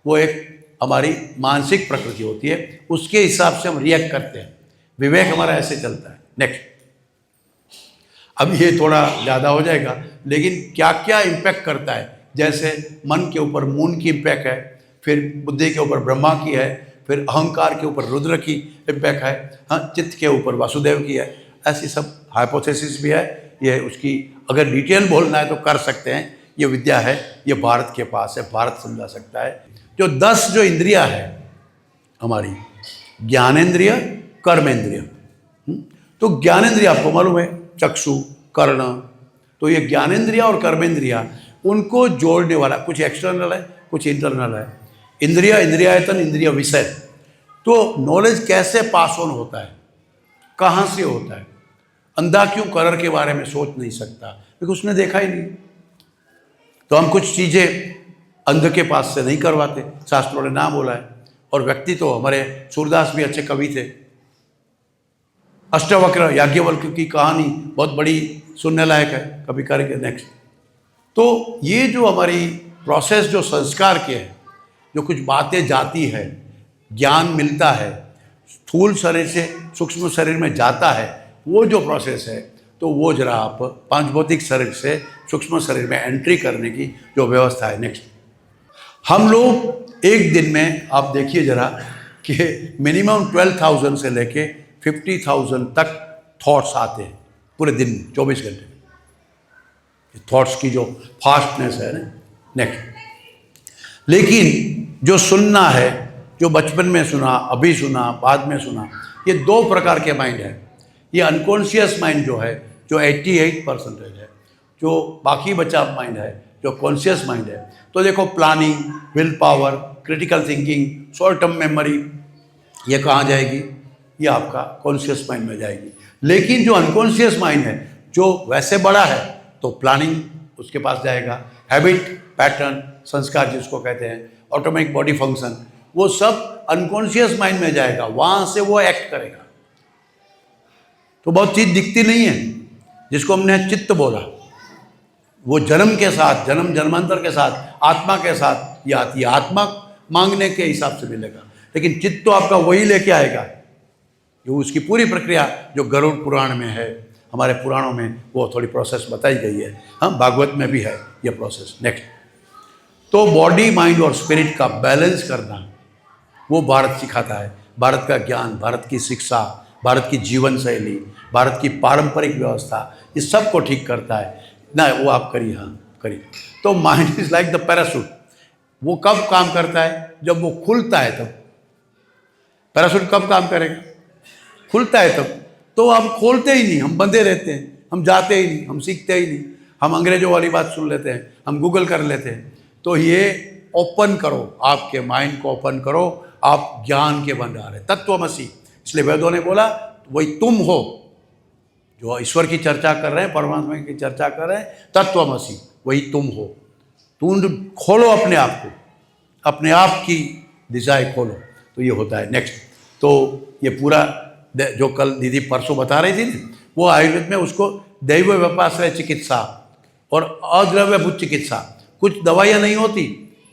वो एक हमारी मानसिक प्रकृति होती है। उसके हिसाब से हम रिएक्ट करते हैं, विवेक हमारा ऐसे चलता है। नेक्स्ट, अब ये थोड़ा ज़्यादा हो जाएगा, लेकिन क्या क्या इम्पैक्ट करता है, जैसे मन के ऊपर मून की इम्पैक्ट है, फिर बुद्धि के ऊपर ब्रह्मा की है, फिर अहंकार के ऊपर रुद्र की इम्पैक्ट है, हाँ, चित्त के ऊपर वासुदेव की है। ऐसी सब हाइपोथेसिस भी है। ये उसकी अगर डिटेल बोलना है तो कर सकते हैं, ये विद्या है, ये भारत के पास है, भारत समझा सकता है। जो 10 जो इंद्रिया है हमारी, ज्ञानेंद्रिय, कर्मेंद्रिय। तो ज्ञानेंद्रिय आपको मालूम है, चक्षु, कर्ण, तो ये ज्ञानेंद्रिया और कर्मेंद्रिया, उनको जोड़ने वाला कुछ एक्सटर्नल है, कुछ इंटरनल है। इंद्रिया, इंद्रियायतन, इंद्रिय विषय। तो नॉलेज कैसे पास ऑन होता है, कहाँ से होता है? अंधा क्यों कलर के बारे में सोच नहीं सकता? क्योंकि उसने देखा ही नहीं। तो हम कुछ चीज़ें अंध के पास से नहीं करवाते, शास्त्रों ने ना बोला है। और व्यक्ति तो हमारे सूरदास भी अच्छे कवि थे। अष्टवक्र याज्ञवल्क्य की कहानी बहुत बड़ी सुनने लायक है, कभी करेंगे। नेक्स्ट, तो ये जो हमारी प्रोसेस, जो संस्कार के है, जो कुछ बातें जाती है, ज्ञान मिलता है, स्थूल शरीर से सूक्ष्म शरीर में जाता है, वो जो प्रोसेस है, तो वो जरा आप पांच भौतिक शरीर से सूक्ष्म शरीर में एंट्री करने की जो व्यवस्था है। नेक्स्ट, हम लोग एक दिन में आप देखिए जरा कि मिनिमम 12,000 से लेके 50,000 तक थॉट्स आते हैं पूरे दिन में, 24 घंटे में। थॉट्स की जो फास्टनेस है ना। नेक्स्ट, लेकिन जो सुनना है, जो बचपन में सुना, अभी सुना, बाद में सुना, ये 2 प्रकार के माइंड है। ये अनकॉन्शियस माइंड जो है, जो 88% है, जो बाकी बचा माइंड है, जो कॉन्शियस माइंड है। तो देखो, planning, will power, critical thinking, short term memory, ये कहाँ जाएगी? ये आपका कॉन्शियस माइंड में जाएगी। लेकिन जो अनकॉन्शियस माइंड है, जो वैसे बड़ा है, तो प्लानिंग उसके पास जाएगा, हैबिट, पैटर्न, संस्कार जिसको कहते हैं, ऑटोमेटिक बॉडी फंक्शन, वो सब अनकॉन्शियस माइंड में जाएगा, वहाँ से वो एक्ट करेगा। तो बहुत चीज़ दिखती नहीं है, जिसको हमने चित्त बोला, वो जन्म के साथ, जन्म जन्मांतर के साथ, आत्मा के साथ ये आती है। आत्मा मांगने के हिसाब से मिलेगा, लेकिन चित्त तो आपका वही लेके आएगा। जो उसकी पूरी प्रक्रिया जो गरुड़ पुराण में है, हमारे पुराणों में वो थोड़ी प्रोसेस बताई गई है, हम भागवत में भी है ये प्रोसेस। नेक्स्ट, तो बॉडी, माइंड और स्पिरिट का बैलेंस करना वो भारत सिखाता है। भारत का ज्ञान, भारत की शिक्षा, भारत की जीवन शैली, भारत की पारंपरिक व्यवस्था, इस सब को ठीक करता है ना। वो आप करिए, हाँ करिए। तो mind is like the parachute. वो कब काम करता है? जब वो खुलता है तब। पैराशूट कब काम करेगा? खुलता है तब। तो हम खोलते ही नहीं, हम बंधे रहते हैं, हम जाते ही नहीं, हम सीखते ही नहीं, हम अंग्रेजों वाली बात सुन लेते हैं, हम गूगल कर लेते हैं। तो ये ओपन करो, आपके माइंड को ओपन करो, आप ज्ञान के भंडार है, तत्वमसि। इसलिए वेदों ने बोला वही तुम हो, जो ईश्वर की चर्चा कर रहे हैं, परमात्मा की चर्चा कर रहे हैं, तत्वमसि वही तुम हो। तुम खोलो अपने आप को, अपने आप की दिशाएं खोलो, तो ये होता है। नेक्स्ट, तो ये पूरा जो कल दीदी परसों बता रही थी ना, वो आयुर्वेद में उसको दैव व्यपाश्रय चिकित्सा और अद्रव्यभूत चिकित्सा, कुछ दवाइयाँ नहीं होती,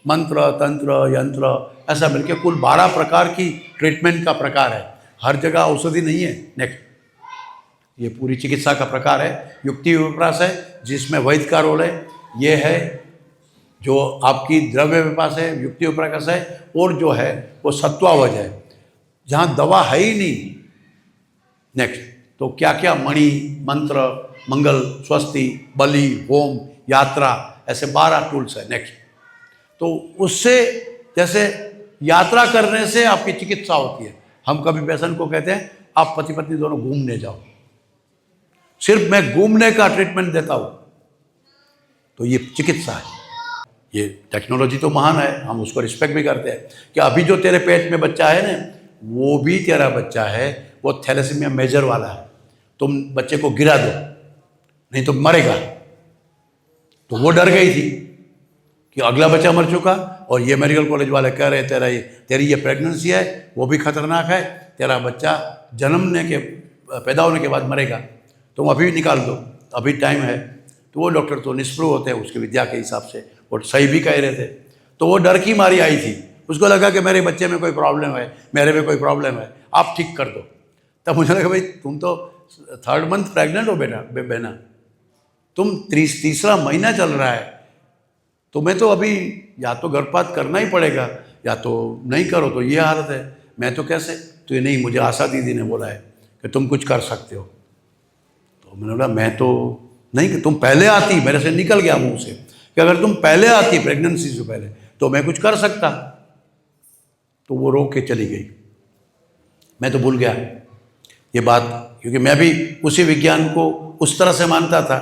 मंत्र, तंत्र, यंत्र, ऐसा मिलके कुल 12 प्रकार की ट्रीटमेंट का प्रकार है। हर जगह औषधि नहीं है। नेक्स्ट, ये पूरी चिकित्सा का प्रकार है। युक्ति विप्रास है, जिसमें वैद्य का रोल है। ये है जो आपकी द्रव्य विपास है, युक्ति विप्रास है, और जो है वो सत्वावज है, जहाँ दवा है ही नहीं। नेक्स्ट, तो क्या क्या मणि, मंत्र, मंगल, स्वस्ति, बलि, होम, यात्रा, ऐसे 12 टूल्स है। नेक्स्ट, तो उससे जैसे यात्रा करने से आपकी चिकित्सा होती है। हम कभी पेशेंट को कहते हैं आप पति पत्नी दोनों घूमने जाओ, सिर्फ मैं घूमने का ट्रीटमेंट देता हूं, तो ये चिकित्सा है। ये टेक्नोलॉजी तो महान है, हम उसको रिस्पेक्ट भी करते हैं कि अभी जो तेरे पेट में बच्चा है ना, वो भी तेरा बच्चा है, वो थैलेसीमिया मेजर वाला है। तुम बच्चे को गिरा दो, नहीं तो मरेगा। तो वो डर गई थी कि अगला बच्चा मर चुका, और ये मेडिकल कॉलेज वाले कह रहे तेरी ये प्रेगनेंसी है, वो भी खतरनाक है, तेरा बच्चा पैदा होने के बाद मरेगा, तुम अभी निकाल दो, अभी टाइम है। तो वो डॉक्टर तो निष्प्रुह होते हैं उसकी विद्या के हिसाब से, वो सही भी कह रहे थे। तो वो डर की मारी आई थी, उसको लगा कि मेरे बच्चे में कोई प्रॉब्लम है, मेरे में कोई प्रॉब्लम है, आप ठीक कर दो। तब मुझे लगा भाई तुम तो 3rd मंथ प्रेग्नेंट हो बेटा, बहना, तुम तीसरा महीना चल रहा है, तुम्हें तो अभी या तो गर्भपात करना ही पड़ेगा या तो नहीं करो, तो ये हालत है, मैं तो कैसे। तो ये नहीं, मुझे आशा दीदी ने बोला है कि तुम कुछ कर सकते हो। तो मैंने बोला मैं तो नहीं, कि तुम पहले आती, मेरे से निकल गया मुंह से कि अगर तुम पहले आती प्रेगनेंसी से पहले तो मैं कुछ कर सकता। तो वो रो के चली गई। मैं तो भूल गया ये बात, क्योंकि मैं भी उसी विज्ञान को उस तरह से मानता था,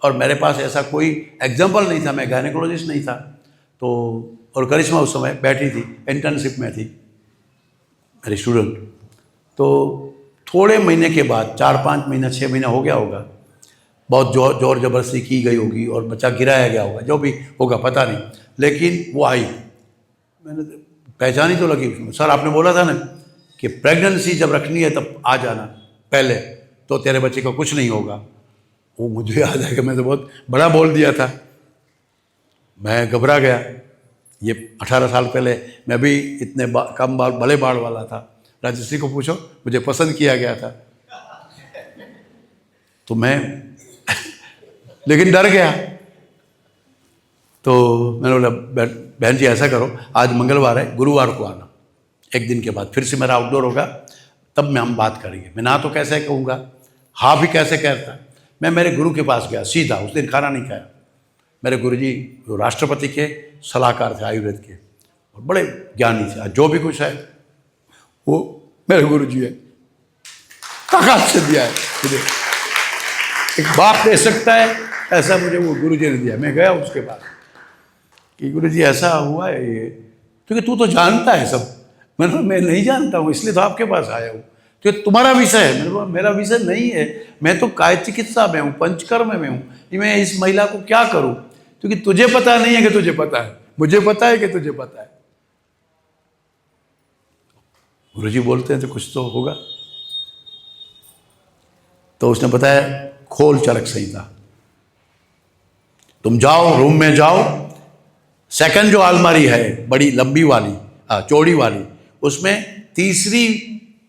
और मेरे पास ऐसा कोई एग्जाम्पल नहीं था, मैं गायनेकोलॉजिस्ट नहीं था। तो और करिश्मा उस समय बैठी थी, इंटर्नशिप में थी मेरी स्टूडेंट। तो थोड़े महीने के बाद, 4-5 महीना 6 महीना हो गया होगा, बहुत जोर जबरदस्ती की गई होगी और बच्चा गिराया गया होगा, जो भी होगा पता नहीं, लेकिन वो आई। मैंने पहचानी तो लगी उसमें। सर आपने बोला था ना कि प्रेगनेंसी जब रखनी है तब आ जाना पहले, तो तेरे बच्चे को कुछ नहीं होगा। वो मुझे याद है कि मैं तो बहुत बड़ा बोल दिया था, मैं घबरा गया। ये 18 साल पहले मैं भी इतने कम बाल, बड़े बाल वाला था। राजश्री को पूछो, मुझे पसंद किया गया था। तो मैं लेकिन डर गया। तो मैंने बोला बहन जी ऐसा करो, आज मंगलवार है, गुरुवार को आना, एक दिन के बाद फिर से मेरा आउटडोर होगा, तब मैं हम बात करेंगे। मैं ना तो कैसे कहूँगा, हाँ भी कैसे कहता। मैं मेरे गुरु के पास गया सीधा, उस दिन खाना नहीं खाया। मेरे गुरुजी जो राष्ट्रपति के सलाहकार थे आयुर्वेद के, और बड़े ज्ञानी थे, जो भी कुछ है वो मेरे गुरुजी है। कहाँ से दिया है मुझे, एक बाप दे सकता है ऐसा मुझे वो गुरुजी ने दिया। मैं गया उसके पास कि गुरुजी ऐसा हुआ है ये, क्योंकि तू तो जानता है सब। मैं नहीं जानता हूँ, इसलिए तो आपके पास आया हूँ, तो तुम्हारा विषय है। मैंने बोला मेरा विषय नहीं है, मैं तो काय चिकित्सा में हूँ, पंचकर्म में हूँ, मैं इस महिला को क्या करूँ, क्योंकि तुझे पता नहीं है कि तुझे पता है, मुझे पता है कि तुझे पता है। गुरुजी बोलते हैं तो कुछ तो होगा। तो उसने बताया खोल चरक संहिता, तुम जाओ रूम में जाओ, सेकंड जो अलमारी है बड़ी लंबी वाली, चौड़ी वाली, उसमें तीसरी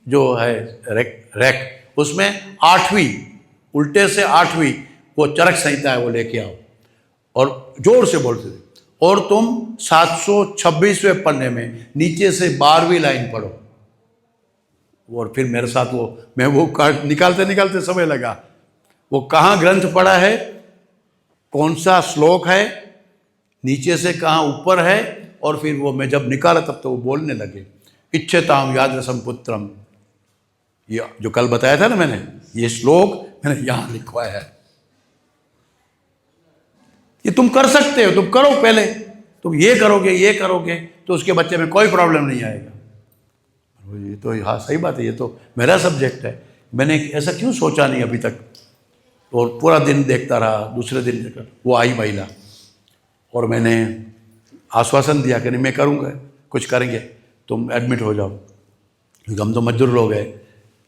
जो है रैक उसमें 8वीं, उल्टे से 8वीं वो चरक संहिता है, वो लेके आओ। और जोर से बोलते थे, और तुम 726वें पन्ने में नीचे से 12वीं लाइन पढ़ो। और फिर मेरे साथ मैं वो कार्ड निकालते निकालते समय लगा, वो कहाँ ग्रंथ पढ़ा है, कौन सा श्लोक है, नीचे से कहाँ ऊपर है, और फिर वो मैं जब निकाला तब तो वो बोलने लगे, इच्छताम यादृशम पुत्रम। ये जो कल बताया था ना मैंने, ये श्लोक मैंने यहाँ लिखवाया है। ये तुम कर सकते हो, तुम करो पहले, तुम ये करोगे तो उसके बच्चे में कोई प्रॉब्लम नहीं आएगा। ये तो हाँ सही बात है, ये तो मेरा सब्जेक्ट है, मैंने ऐसा क्यों सोचा नहीं अभी तक। और पूरा दिन देखता रहा, दूसरे दिन देखा वो आई महिला, और मैंने आश्वासन दिया कि नहीं मैं करूँगा, कुछ करेंगे, तुम एडमिट हो जाओ, क्योंकि हम तो मजदूर लोग हैं,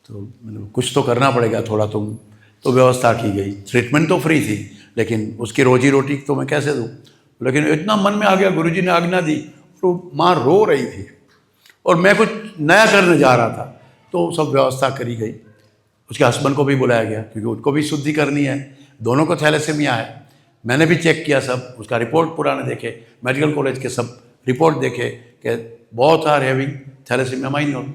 तो मैंने कुछ तो करना पड़ेगा थोड़ा। तो व्यवस्था की गई, ट्रीटमेंट तो फ्री थी, लेकिन उसकी रोजी रोटी तो मैं कैसे दूँ। लेकिन इतना मन में आ गया, गुरुजी ने आज्ञा दी, तो माँ रो रही थी और मैं कुछ नया करने जा रहा था, तो सब व्यवस्था करी गई। उसके हस्बैंड को भी बुलाया गया, क्योंकि उनको भी शुद्धि करनी है, दोनों को थैलेसीमिया है। मैंने भी चेक किया सब, उसका रिपोर्ट पुराने देखे, मेडिकल कॉलेज के सब रिपोर्ट देखे कि बहुत आर हैविंग थैलेसीमिया माइनर।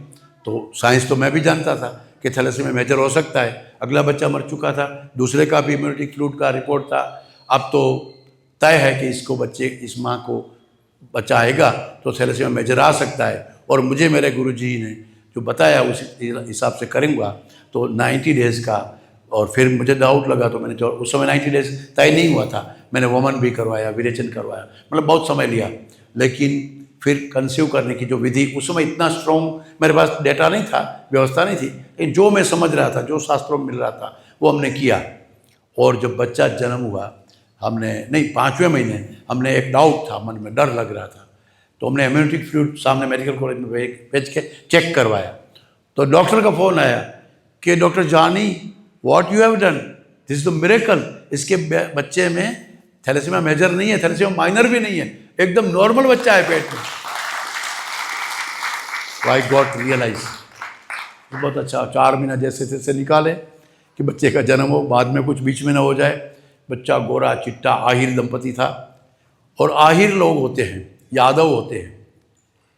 तो साइंस तो मैं भी जानता था कि कि थैलेसीमिया मेजर हो सकता है। अगला बच्चा मर चुका था, दूसरे का भी इम्यूनिटी फ्लूइड का रिपोर्ट था। अब तो तय है कि इस माँ को बच्चा आएगा तो थैलेसीमिया मेजर आ सकता है। और मुझे मेरे गुरुजी ने जो बताया उस हिसाब से करूँगा। तो 90 डेज़ का, और फिर मुझे डाउट लगा तो मैंने जो उस समय 90 डेज़ तय नहीं हुआ था, मैंने वमन भी करवाया, विरेचन करवाया, मतलब बहुत समय लिया। लेकिन फिर कंसीव करने की जो विधि, उस समय इतना स्ट्रॉन्ग मेरे पास डेटा नहीं था, व्यवस्था नहीं थी, लेकिन जो मैं समझ रहा था, जो शास्त्रों में मिल रहा था, वो हमने किया। और जब बच्चा जन्म हुआ, हमने नहीं 5वें महीने हमने एक डाउट था, मन में डर लग रहा था, तो हमने इम्यूनिटी फ्लूइड सामने मेडिकल कॉलेज में भेज के चेक करवाया। तो डॉक्टर का फ़ोन आया कि डॉक्टर जानी, what you have done, this is the miracle. इसके बच्चे में थैलेसीमिया मेजर नहीं है, थैलेसीमिया माइनर भी नहीं है, एकदम नॉर्मल बच्चा है पेट में। आई गॉट रियलाइज, बहुत अच्छा। 4 महीना जैसे तैसे निकाले कि बच्चे का जन्म हो, बाद में कुछ बीच में ना हो जाए। बच्चा गोरा चिट्टा, आहिर दंपति था। और आहिर लोग होते हैं, यादव होते हैं,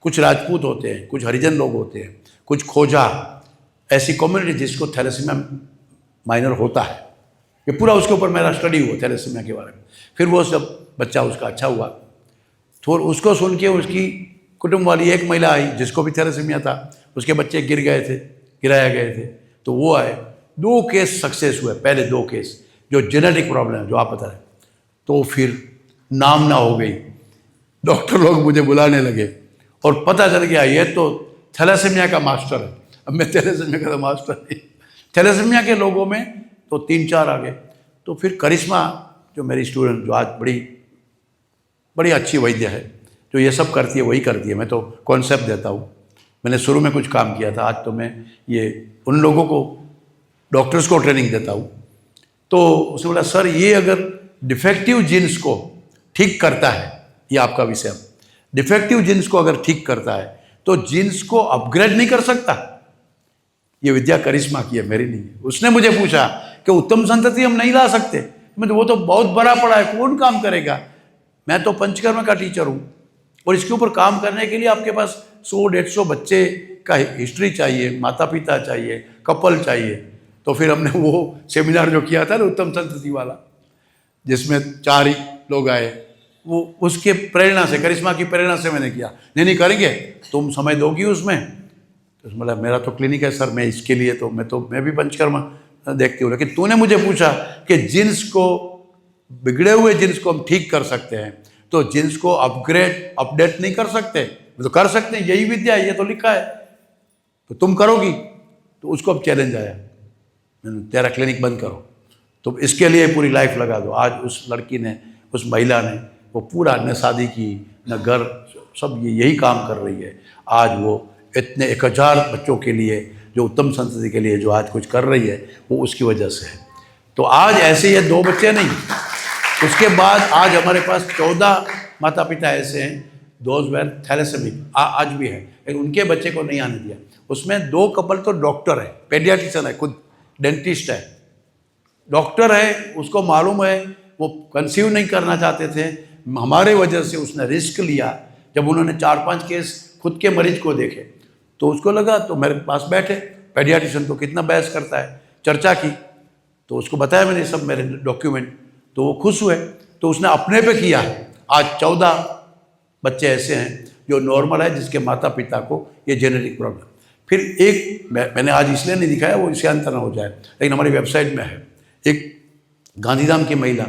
कुछ राजपूत होते हैं, कुछ हरिजन लोग होते हैं, कुछ खोजा, ऐसी कम्युनिटी जिसको थैलेसीमिया माइनर होता है। ये पूरा उसके ऊपर मेरा स्टडी हुआ थैलेसीमिया के बारे में। फिर वो सब बच्चा उसका अच्छा हुआ, तो उसको सुन के उसकी कुटुंब वाली एक महिला आई जिसको भी थैलेसीमिया था, उसके बच्चे गिराए गए थे, तो वो आए। 2 केस सक्सेस हुए, पहले 2 केस जो जेनेटिक प्रॉब्लम है, जो आप बता रहे। तो फिर नाम ना हो गई, डॉक्टर लोग मुझे बुलाने लगे और पता चल गया ये तो थैलेसीमिया का मास्टर है। अब मैं थैलेसीमिया का तो मास्टर नहीं, थैलेसीमिया के लोगों में तो 3-4 आ गए। तो फिर करिश्मा जो मेरी स्टूडेंट, जो आज बड़ी अच्छी वैद्य है, जो ये सब करती है वही करती है, मैं तो कॉन्सेप्ट देता हूँ। मैंने शुरू में कुछ काम किया था, आज तो मैं ये उन लोगों को, डॉक्टर्स को ट्रेनिंग देता हूँ। तो उसने बोला सर ये अगर डिफेक्टिव जीन्स को ठीक करता है, ये आपका विषय, डिफेक्टिव जीन्स को अगर ठीक करता है तो जीन्स को अपग्रेड नहीं कर सकता। ये विद्या करिश्मा की है, मेरी नहीं है। उसने मुझे पूछा कि उत्तम संतति हम नहीं ला सकते, मैं तो वो तो बहुत बड़ा पड़ा है, कौन काम करेगा। मैं तो पंचकर्म का टीचर हूँ और इसके ऊपर काम करने के लिए आपके पास 100-150 बच्चे का हिस्ट्री चाहिए, माता पिता चाहिए, कपल चाहिए। तो फिर हमने वो सेमिनार जो किया था ना उत्तम संतति वाला, जिसमें 4 ही लोग आए, वो उसके प्रेरणा से, करिश्मा की प्रेरणा से मैंने किया। नहीं करेंगे, तुम समय दोगी उसमें। तो बोला मेरा तो क्लिनिक है सर, मैं इसके लिए तो मैं भी पंचकर्मा देखती हूँ, लेकिन तूने मुझे पूछा कि जीन्स को, बिगड़े हुए जीन्स को हम ठीक कर सकते हैं, तो जीन्स को अपडेट नहीं कर सकते। तो कर सकते हैं, यही विद्या है, ये तो लिखा है, तो तुम करोगी। तो उसको अब चैलेंज आया, तेरा क्लिनिक बंद करो, तो इसके लिए पूरी लाइफ लगा दो। आज उस लड़की ने, उस महिला ने, वो पूरा न शादी की न घर, सब यही काम कर रही है। आज वो इतने 1000 बच्चों के लिए, जो उत्तम संतति के लिए जो आज कुछ कर रही है, वो उसकी वजह से है। तो आज ऐसे ये 2 बच्चे नहीं, उसके बाद आज हमारे पास 14 माता पिता ऐसे हैं, दोज वेर थैलेसेमिक, आज भी है, लेकिन उनके बच्चे को नहीं आने दिया। उसमें 2 कपल तो डॉक्टर है, पेडियाट्रिशियन है, खुद डेंटिस्ट है, डॉक्टर है, उसको मालूम है वो कंसीव नहीं करना चाहते थे, हमारे वजह से उसने रिस्क लिया। जब उन्होंने 4-5 केस खुद के मरीज को देखे तो उसको लगा, तो मेरे पास बैठे, पेडियाट्रिशियन तो कितना बहस करता है, चर्चा की, तो उसको बताया मैंने सब मेरे डॉक्यूमेंट, तो वो खुश हुए। तो उसने अपने पे किया। आज 14 बच्चे ऐसे हैं जो नॉर्मल है, जिसके माता पिता को ये जेनेटिक प्रॉब्लम। फिर एक मैंने आज इसलिए नहीं दिखाया, वो इससे अंतर ना हो जाए, लेकिन हमारी वेबसाइट में है, एक गांधीधाम की महिला,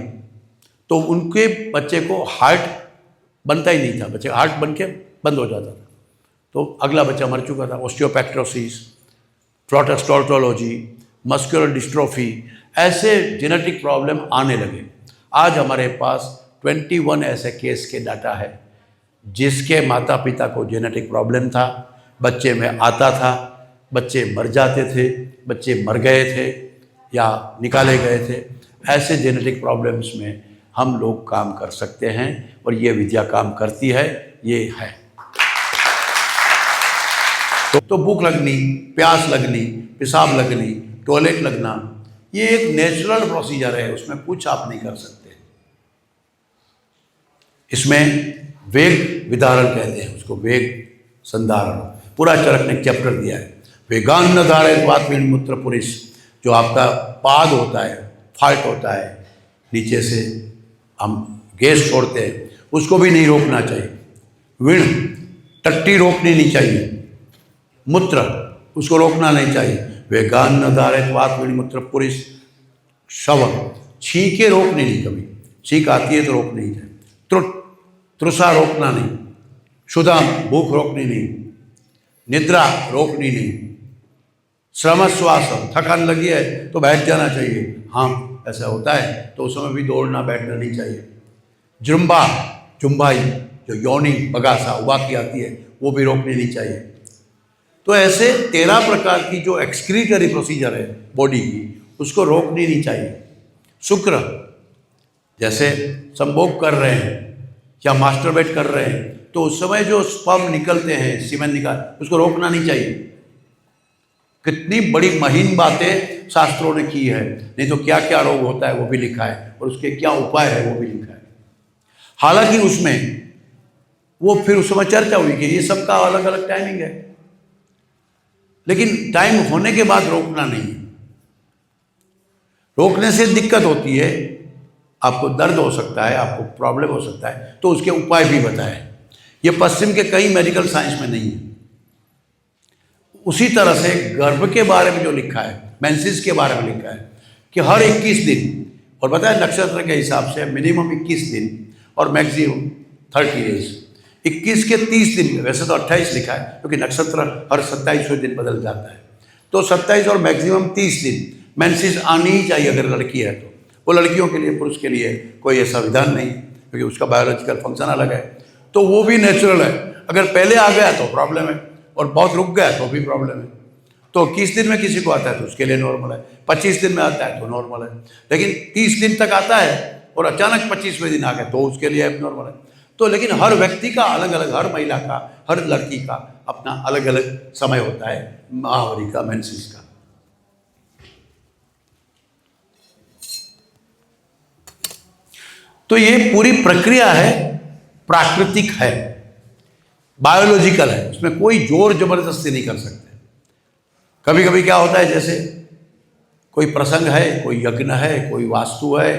तो उनके बच्चे को हार्ट बनता ही नहीं था, बच्चे हार्ट बन के बंद हो जाता था, तो अगला बच्चा मर चुका था। ऑस्टियोपेक्ट्रोसिस, प्रोटेस्टोल्टोलॉजी, मस्कुलर डिस्ट्रोफी, ऐसे जेनेटिक प्रॉब्लम आने लगे। आज हमारे पास 21 ऐसे केस के डाटा है जिसके माता पिता को जेनेटिक प्रॉब्लम था, बच्चे में आता था, बच्चे मर जाते थे, बच्चे मर गए थे या निकाले गए थे। ऐसे जेनेटिक प्रॉब्लम्स में हम लोग काम कर सकते हैं और ये विद्या काम करती है, ये है। तो भूख लगनी, प्यास लगनी, पेशाब लगनी, टॉयलेट लगना, ये एक नेचुरल प्रोसीजर है, उसमें कुछ आप नहीं कर सकते। इसमें वेग विदारण कहते हैं उसको, वेग संधारण, पूरा चरक ने चैप्टर दिया है। वेगान न धारयत्वात् मूत्र पुरुष, जो आपका पाद होता है, फाल्ट होता है, नीचे से हम गैस छोड़ते हैं, उसको भी नहीं रोकना चाहिए। विण, टट्टी रोकनी नहीं चाहिए। मूत्र, उसको रोकना नहीं चाहिए। वेगान न धारयत्वात् मूत्र पुरुष। शव, छींके रोकनी नहीं, कभी छींक आती है तो रोकनी नहीं चाहिए। त्रुट, तृषा रोकना नहीं। क्षुधा, भूख रोकनी नहीं। निद्रा रोकनी नहीं। श्रम श्वास, थकान लगी है तो बैठ जाना चाहिए, हाँ ऐसा होता है तो उस समय भी दौड़ना बैठना नहीं चाहिए। जृंभा, जुम्बाई, जो योनि बगासा उबाकी आती है, वो भी रोकनी नहीं चाहिए। तो ऐसे 13 प्रकार की जो एक्सक्रीटरी प्रोसीजर है बॉडी की, उसको रोकनी नहीं चाहिए। शुक्र, जैसे संभोग कर रहे हैं या मास्टरबेट कर रहे हैं तो उस समय जो स्पर्म निकलते हैं, सीमेन निकाल, उसको रोकना नहीं चाहिए। कितनी बड़ी महीन बातें शास्त्रों ने की है, नहीं तो क्या क्या रोग होता है वो भी लिखा है और उसके क्या उपाय है वो भी लिखा है। हालांकि उसमें वो फिर उस समय चर्चा हुई कि ये सबका अलग अलग टाइमिंग है, लेकिन टाइम होने के बाद रोकना नहीं है। रोकने से दिक्कत होती है, आपको दर्द हो सकता है, आपको प्रॉब्लम हो सकता है, तो उसके उपाय भी बताए। ये पश्चिम के कई मेडिकल साइंस में नहीं है। उसी तरह से गर्भ के बारे में जो लिखा है, मेंसेस के बारे में लिखा है कि हर 21 दिन, और बताया नक्षत्र के हिसाब से मिनिमम 21 दिन और मैक्सिमम 30 डेज। 21 के 30 दिन, वैसे तो 28 लिखा है क्योंकि नक्षत्र हर 27वें दिन बदल जाता है, तो 27 और मैक्सिमम 30 दिन मेंसेस आनी ही चाहिए अगर लड़की है तो। वो लड़कियों के लिए, पुरुष के लिए कोई ऐसा विधान नहीं, क्योंकि उसका बायोलॉजिकल फंक्शन अलग है, तो वो भी नेचुरल है। अगर पहले आ गया तो प्रॉब्लम है, और बहुत रुक गया तो भी प्रॉब्लम है। तो 21 दिन में किसी को आता है तो उसके लिए नॉर्मल है, 25 दिन में आता है तो नॉर्मल है, लेकिन 30 दिन तक आता है और अचानक 25वें दिन आ गया तो उसके लिए एबनॉर्मल है। तो लेकिन हर व्यक्ति का अलग अलग, हर महिला का, हर लड़की का अपना अलग अलग समय होता है माहवारी का, मेंसेस का। तो ये पूरी प्रक्रिया है, प्राकृतिक है, बायोलॉजिकल है, उसमें कोई जोर जबरदस्ती नहीं कर सकते। कभी कभी क्या होता है, जैसे कोई प्रसंग है, कोई यज्ञ है, कोई वास्तु है,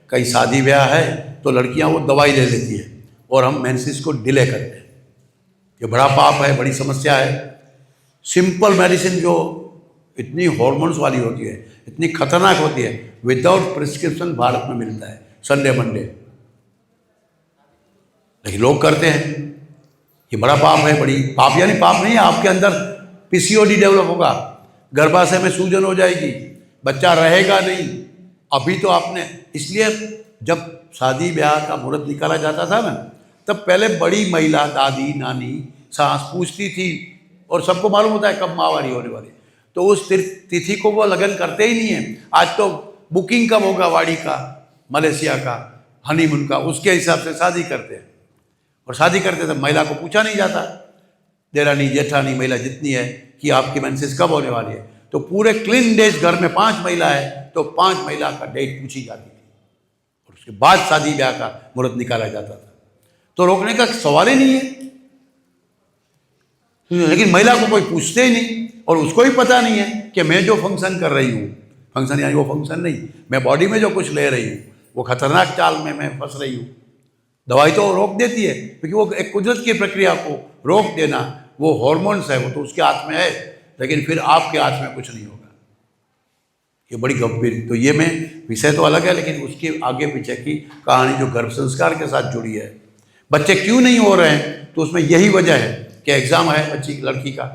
कहीं शादी ब्याह है, तो लड़कियां वो दवाई ले लेती है और हम मेंसेस को डिले करते हैं। ये बड़ा पाप है, बड़ी समस्या है। सिंपल मेडिसिन जो इतनी हॉर्मोन्स वाली होती है, इतनी खतरनाक होती है, विदाउट प्रिस्क्रिप्शन भारत में मिलता है संडे मंडे, लेकिन लोग करते हैं। ये बड़ा पाप है, बड़ी पाप, यानी पाप नहीं है, आपके अंदर पीसीओडी डेवलप होगा, गर्भाशय में सूजन हो जाएगी, बच्चा रहेगा नहीं। अभी तो आपने, इसलिए जब शादी ब्याह का मुहूर्त निकाला जाता था ना, तब पहले बड़ी महिला, दादी, नानी, सास पूछती थी, और सबको मालूम होता है कब माहवारी होने वाली, तो उस तिथि को वो लगन करते ही नहीं है। आज तो बुकिंग कब होगा वाड़ी का, मलेशिया का, हनीमून का, उसके हिसाब से शादी करते हैं। और शादी करते थे महिला को पूछा नहीं जाता, देरानी जेठानी महिला जितनी है कि आपकी मेंसेस कब होने वाली है, तो पूरे क्लीन डेज, घर में 5 महिला है तो 5 महिला का डेट पूछी जाती थी और उसके बाद शादी ब्याह का मुहूर्त निकाला जाता था। तो रोकने का सवाल ही नहीं है, लेकिन महिला को कोई पूछते ही नहीं, और उसको ही पता नहीं है कि मैं जो फंक्शन कर रही हूँ, फंक्शन यानी वो फंक्शन नहीं, मैं बॉडी में जो कुछ ले रही हूँ वो खतरनाक चाल में मैं फंस रही हूँ। दवाई तो रोक देती है, क्योंकि वो एक कुदरत की प्रक्रिया को रोक देना, वो हॉर्मोन्स है, वो तो उसके हाथ में है, लेकिन फिर आपके हाथ में कुछ नहीं होगा। ये बड़ी गंभीर, तो ये में विषय तो अलग है, लेकिन उसके आगे पीछे की कहानी जो गर्भ संस्कार के साथ जुड़ी है। बच्चे क्यों नहीं हो रहे हैं, तो उसमें यही वजह है कि एग्जाम है बच्ची, लड़की का,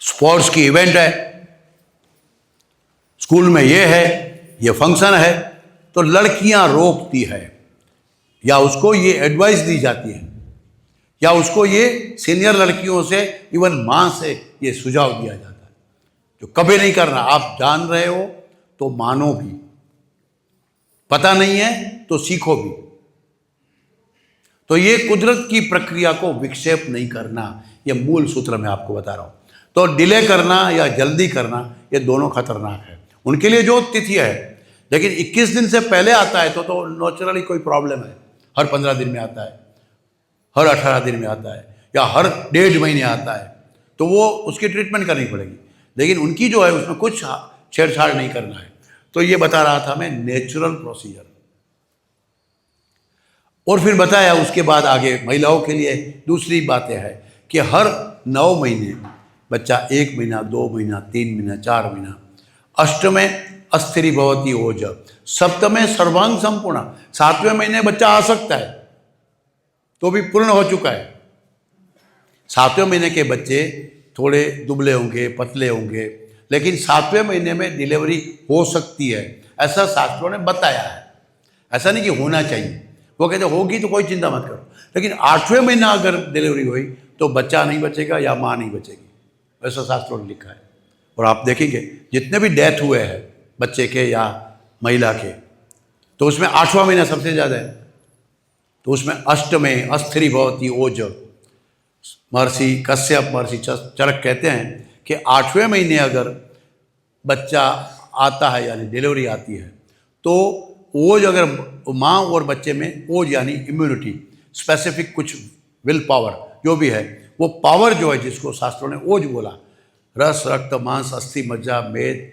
स्पोर्ट्स की इवेंट है, स्कूल में ये है, ये फंक्शन है, तो लड़कियां रोकती है, या उसको ये एडवाइस दी जाती है, या उसको ये सीनियर लड़कियों से, इवन मां से ये सुझाव दिया जाता है, जो कभी नहीं करना। आप जान रहे हो तो मानो भी, पता नहीं है तो सीखो भी। तो ये कुदरत की प्रक्रिया को विक्षेप नहीं करना, ये मूल सूत्र मैं आपको बता रहा हूं। तो डिले करना या जल्दी करना, ये दोनों खतरनाक है उनके लिए जो तिथि है। लेकिन 21 दिन से पहले आता है तो नेचुरली कोई प्रॉब्लम है, हर 15 दिन में आता है, हर 18 दिन में आता है, या हर 1.5 महीने आता है, तो वो उसकी ट्रीटमेंट करनी पड़ेगी। लेकिन उनकी जो है उसमें कुछ छेड़छाड़ नहीं करना है। तो ये बता रहा था मैं नेचुरल प्रोसीजर। और फिर बताया उसके बाद आगे महिलाओं के लिए दूसरी बातें हैं कि हर 9 महीने बच्चा 1 महीना, 2 महीना, 3 महीना, 4 महीना, अष्टमे अस्थिरी भवती ओज, सप्तमे सर्वांग संपूर्ण, 7वें महीने बच्चा आ सकता है तो भी पूर्ण हो चुका है। 7वें महीने के बच्चे थोड़े दुबले होंगे, पतले होंगे, लेकिन 7वें महीने में डिलीवरी हो सकती है, ऐसा शास्त्रों ने बताया है। ऐसा नहीं कि होना चाहिए, वो कहते होगी तो कोई चिंता मत करो, लेकिन 8वें महीना अगर डिलीवरी हुई तो बच्चा नहीं बचेगा या माँ नहीं बचेगी, ऐसा शास्त्रों ने लिखा है। और आप देखेंगे जितने भी डेथ हुए हैं बच्चे के या महिला के, तो उसमें 8वां महीना सबसे ज़्यादा है। तो उसमें अष्टमे अस्थिरी भवती ओज, महर्षि कश्यप, महर्षि चरक कहते हैं कि 8वें महीने अगर बच्चा आता है यानी डिलीवरी आती है, तो ओज अगर माँ और बच्चे में ओज यानी इम्यूनिटी, स्पेसिफिक कुछ विल पावर जो भी है, वो पावर जो है जिसको शास्त्रों ने ओज बोला, रस, रक्त, मांस, अस्थि, मज्जा, मेद,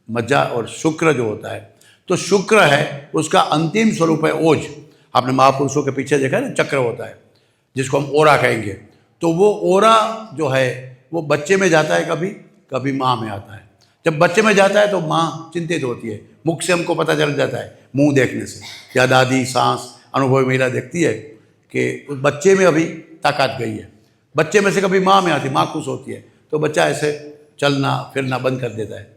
मज्जा और शुक्र जो होता है, तो शुक्र है उसका अंतिम स्वरूप है ओज। आपने महापुरुषों के पीछे देखा है ना, चक्र होता है जिसको हम ओरा कहेंगे, तो वो ओरा जो है वो बच्चे में जाता है, कभी कभी माँ में आता है। जब बच्चे में जाता है तो माँ चिंतित होती है, मुख से हमको पता चल जाता है, मुंह देखने से, या दादी सांस अनुभवी महिला देखती है कि उस बच्चे में अभी ताकत गई है। बच्चे में से कभी माँ में आती, माँ खुश होती है तो बच्चा ऐसे चलना फिरना बंद कर देता है।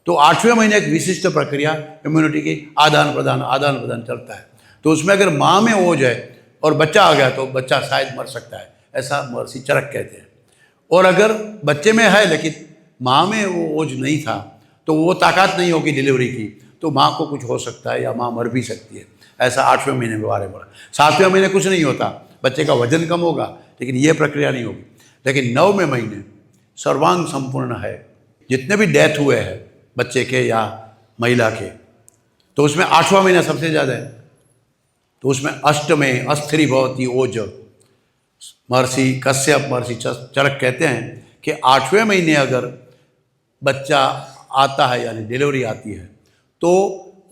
तो 8वें महीने एक विशिष्ट प्रक्रिया इम्यूनिटी की आदान प्रदान चलता है। तो उसमें अगर माँ में ओज है और बच्चा आ गया तो बच्चा शायद मर सकता है, ऐसा महर्षि चरक कहते हैं। और अगर बच्चे में है लेकिन माँ में वो ओज नहीं था, तो वो ताकत नहीं होगी डिलीवरी की, तो माँ को कुछ हो सकता है या माँ मर भी सकती है, ऐसा 8वें महीने के बारे में बोला। 7वें महीने कुछ नहीं होता, बच्चे का वजन कम होगा, लेकिन ये प्रक्रिया नहीं होगी। लेकिन 9वें महीने सर्वांग संपूर्ण है। जितने भी डेथ हुए हैं बच्चे के या महिला के, तो उसमें 8वां महीना सबसे ज़्यादा है। तो उसमें अष्टमे अस्थिरी भवती ओज, महर्षि कश्यप, महर्षि चरक कहते हैं कि 8वें महीने अगर बच्चा आता है यानी डिलीवरी आती है, तो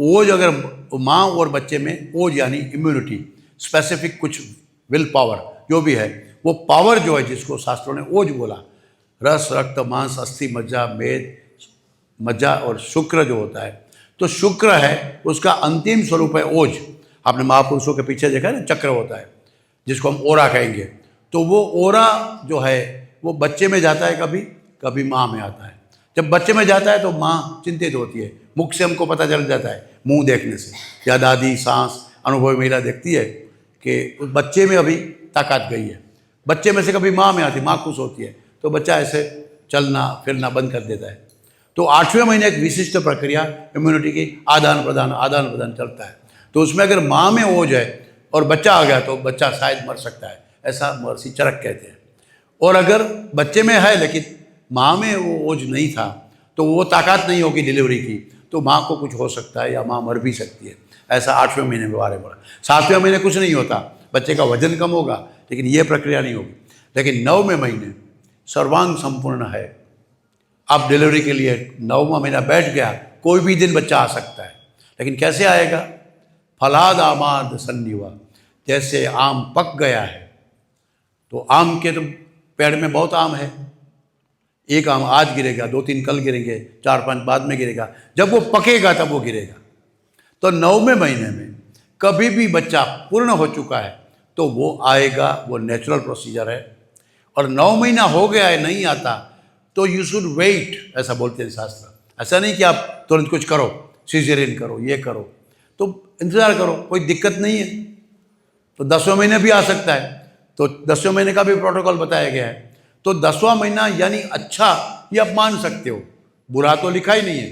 ओज अगर माँ और बच्चे में ओज यानी इम्यूनिटी, स्पेसिफिक कुछ विल पावर जो भी है, वो पावर जो है जिसको शास्त्रों ने ओज बोला, रस, रक्त, मांस, अस्थि, मज्जा, मेद, मज्जा और शुक्र जो होता है, तो शुक्र है उसका अंतिम स्वरूप है ओज। आपने महापुरुषों के पीछे देखा है ना, चक्र होता है जिसको हम ओरा कहेंगे, तो वो ओरा जो है वो बच्चे में जाता है, कभी कभी माँ में आता है। जब बच्चे में जाता है तो माँ चिंतित होती है, मुख से हमको पता चल जाता है, मुंह देखने से, या दादी सांस अनुभवी महिला देखती है कि उस बच्चे में अभी ताकत गई है। बच्चे में से कभी माँ में आती, माँ खुश होती है तो बच्चा ऐसे चलना फिरना बंद कर देता है। तो 8वें महीने एक विशिष्ट प्रक्रिया इम्यूनिटी की आदान प्रदान चलता है। तो उसमें अगर माँ में ओज है और बच्चा आ गया तो बच्चा शायद मर सकता है, ऐसा महर्षि चरक कहते हैं। और अगर बच्चे में है लेकिन माँ में वो ओज नहीं था, तो वो ताकत नहीं होगी डिलीवरी की, तो माँ को कुछ हो सकता है या माँ मर भी सकती है, ऐसा 8वें महीने के बारे में बोला। 7वें महीने कुछ नहीं होता, बच्चे का वजन कम होगा, लेकिन ये प्रक्रिया नहीं होगी। लेकिन 9वें महीने सर्वांग संपूर्ण है। अब डिलीवरी के लिए 9वां महीना बैठ गया, कोई भी दिन बच्चा आ सकता है, लेकिन कैसे आएगा? फलाद आमाद सन्निवा, जैसे आम पक गया है, तो आम के तो पेड़ में बहुत आम है, एक आम आज गिरेगा, 2-3 कल गिरेंगे, 4-5 बाद में गिरेगा, जब वो पकेगा तब वो गिरेगा। तो 9वें महीने में कभी भी बच्चा पूर्ण हो चुका है तो वो आएगा, वो नेचुरल प्रोसीजर है। और 9 महीना हो गया है नहीं आता तो यू शुड वेट, ऐसा बोलते हैं शास्त्र। ऐसा नहीं कि आप तुरंत कुछ करो, सीजरियन करो, ये करो, तो इंतजार करो, कोई दिक्कत नहीं है। तो 10वें महीने भी आ सकता है, तो 10वें महीने का भी प्रोटोकॉल बताया गया है। तो 10वां महीना यानी अच्छा, ये आप मान सकते हो, बुरा तो लिखा ही नहीं है।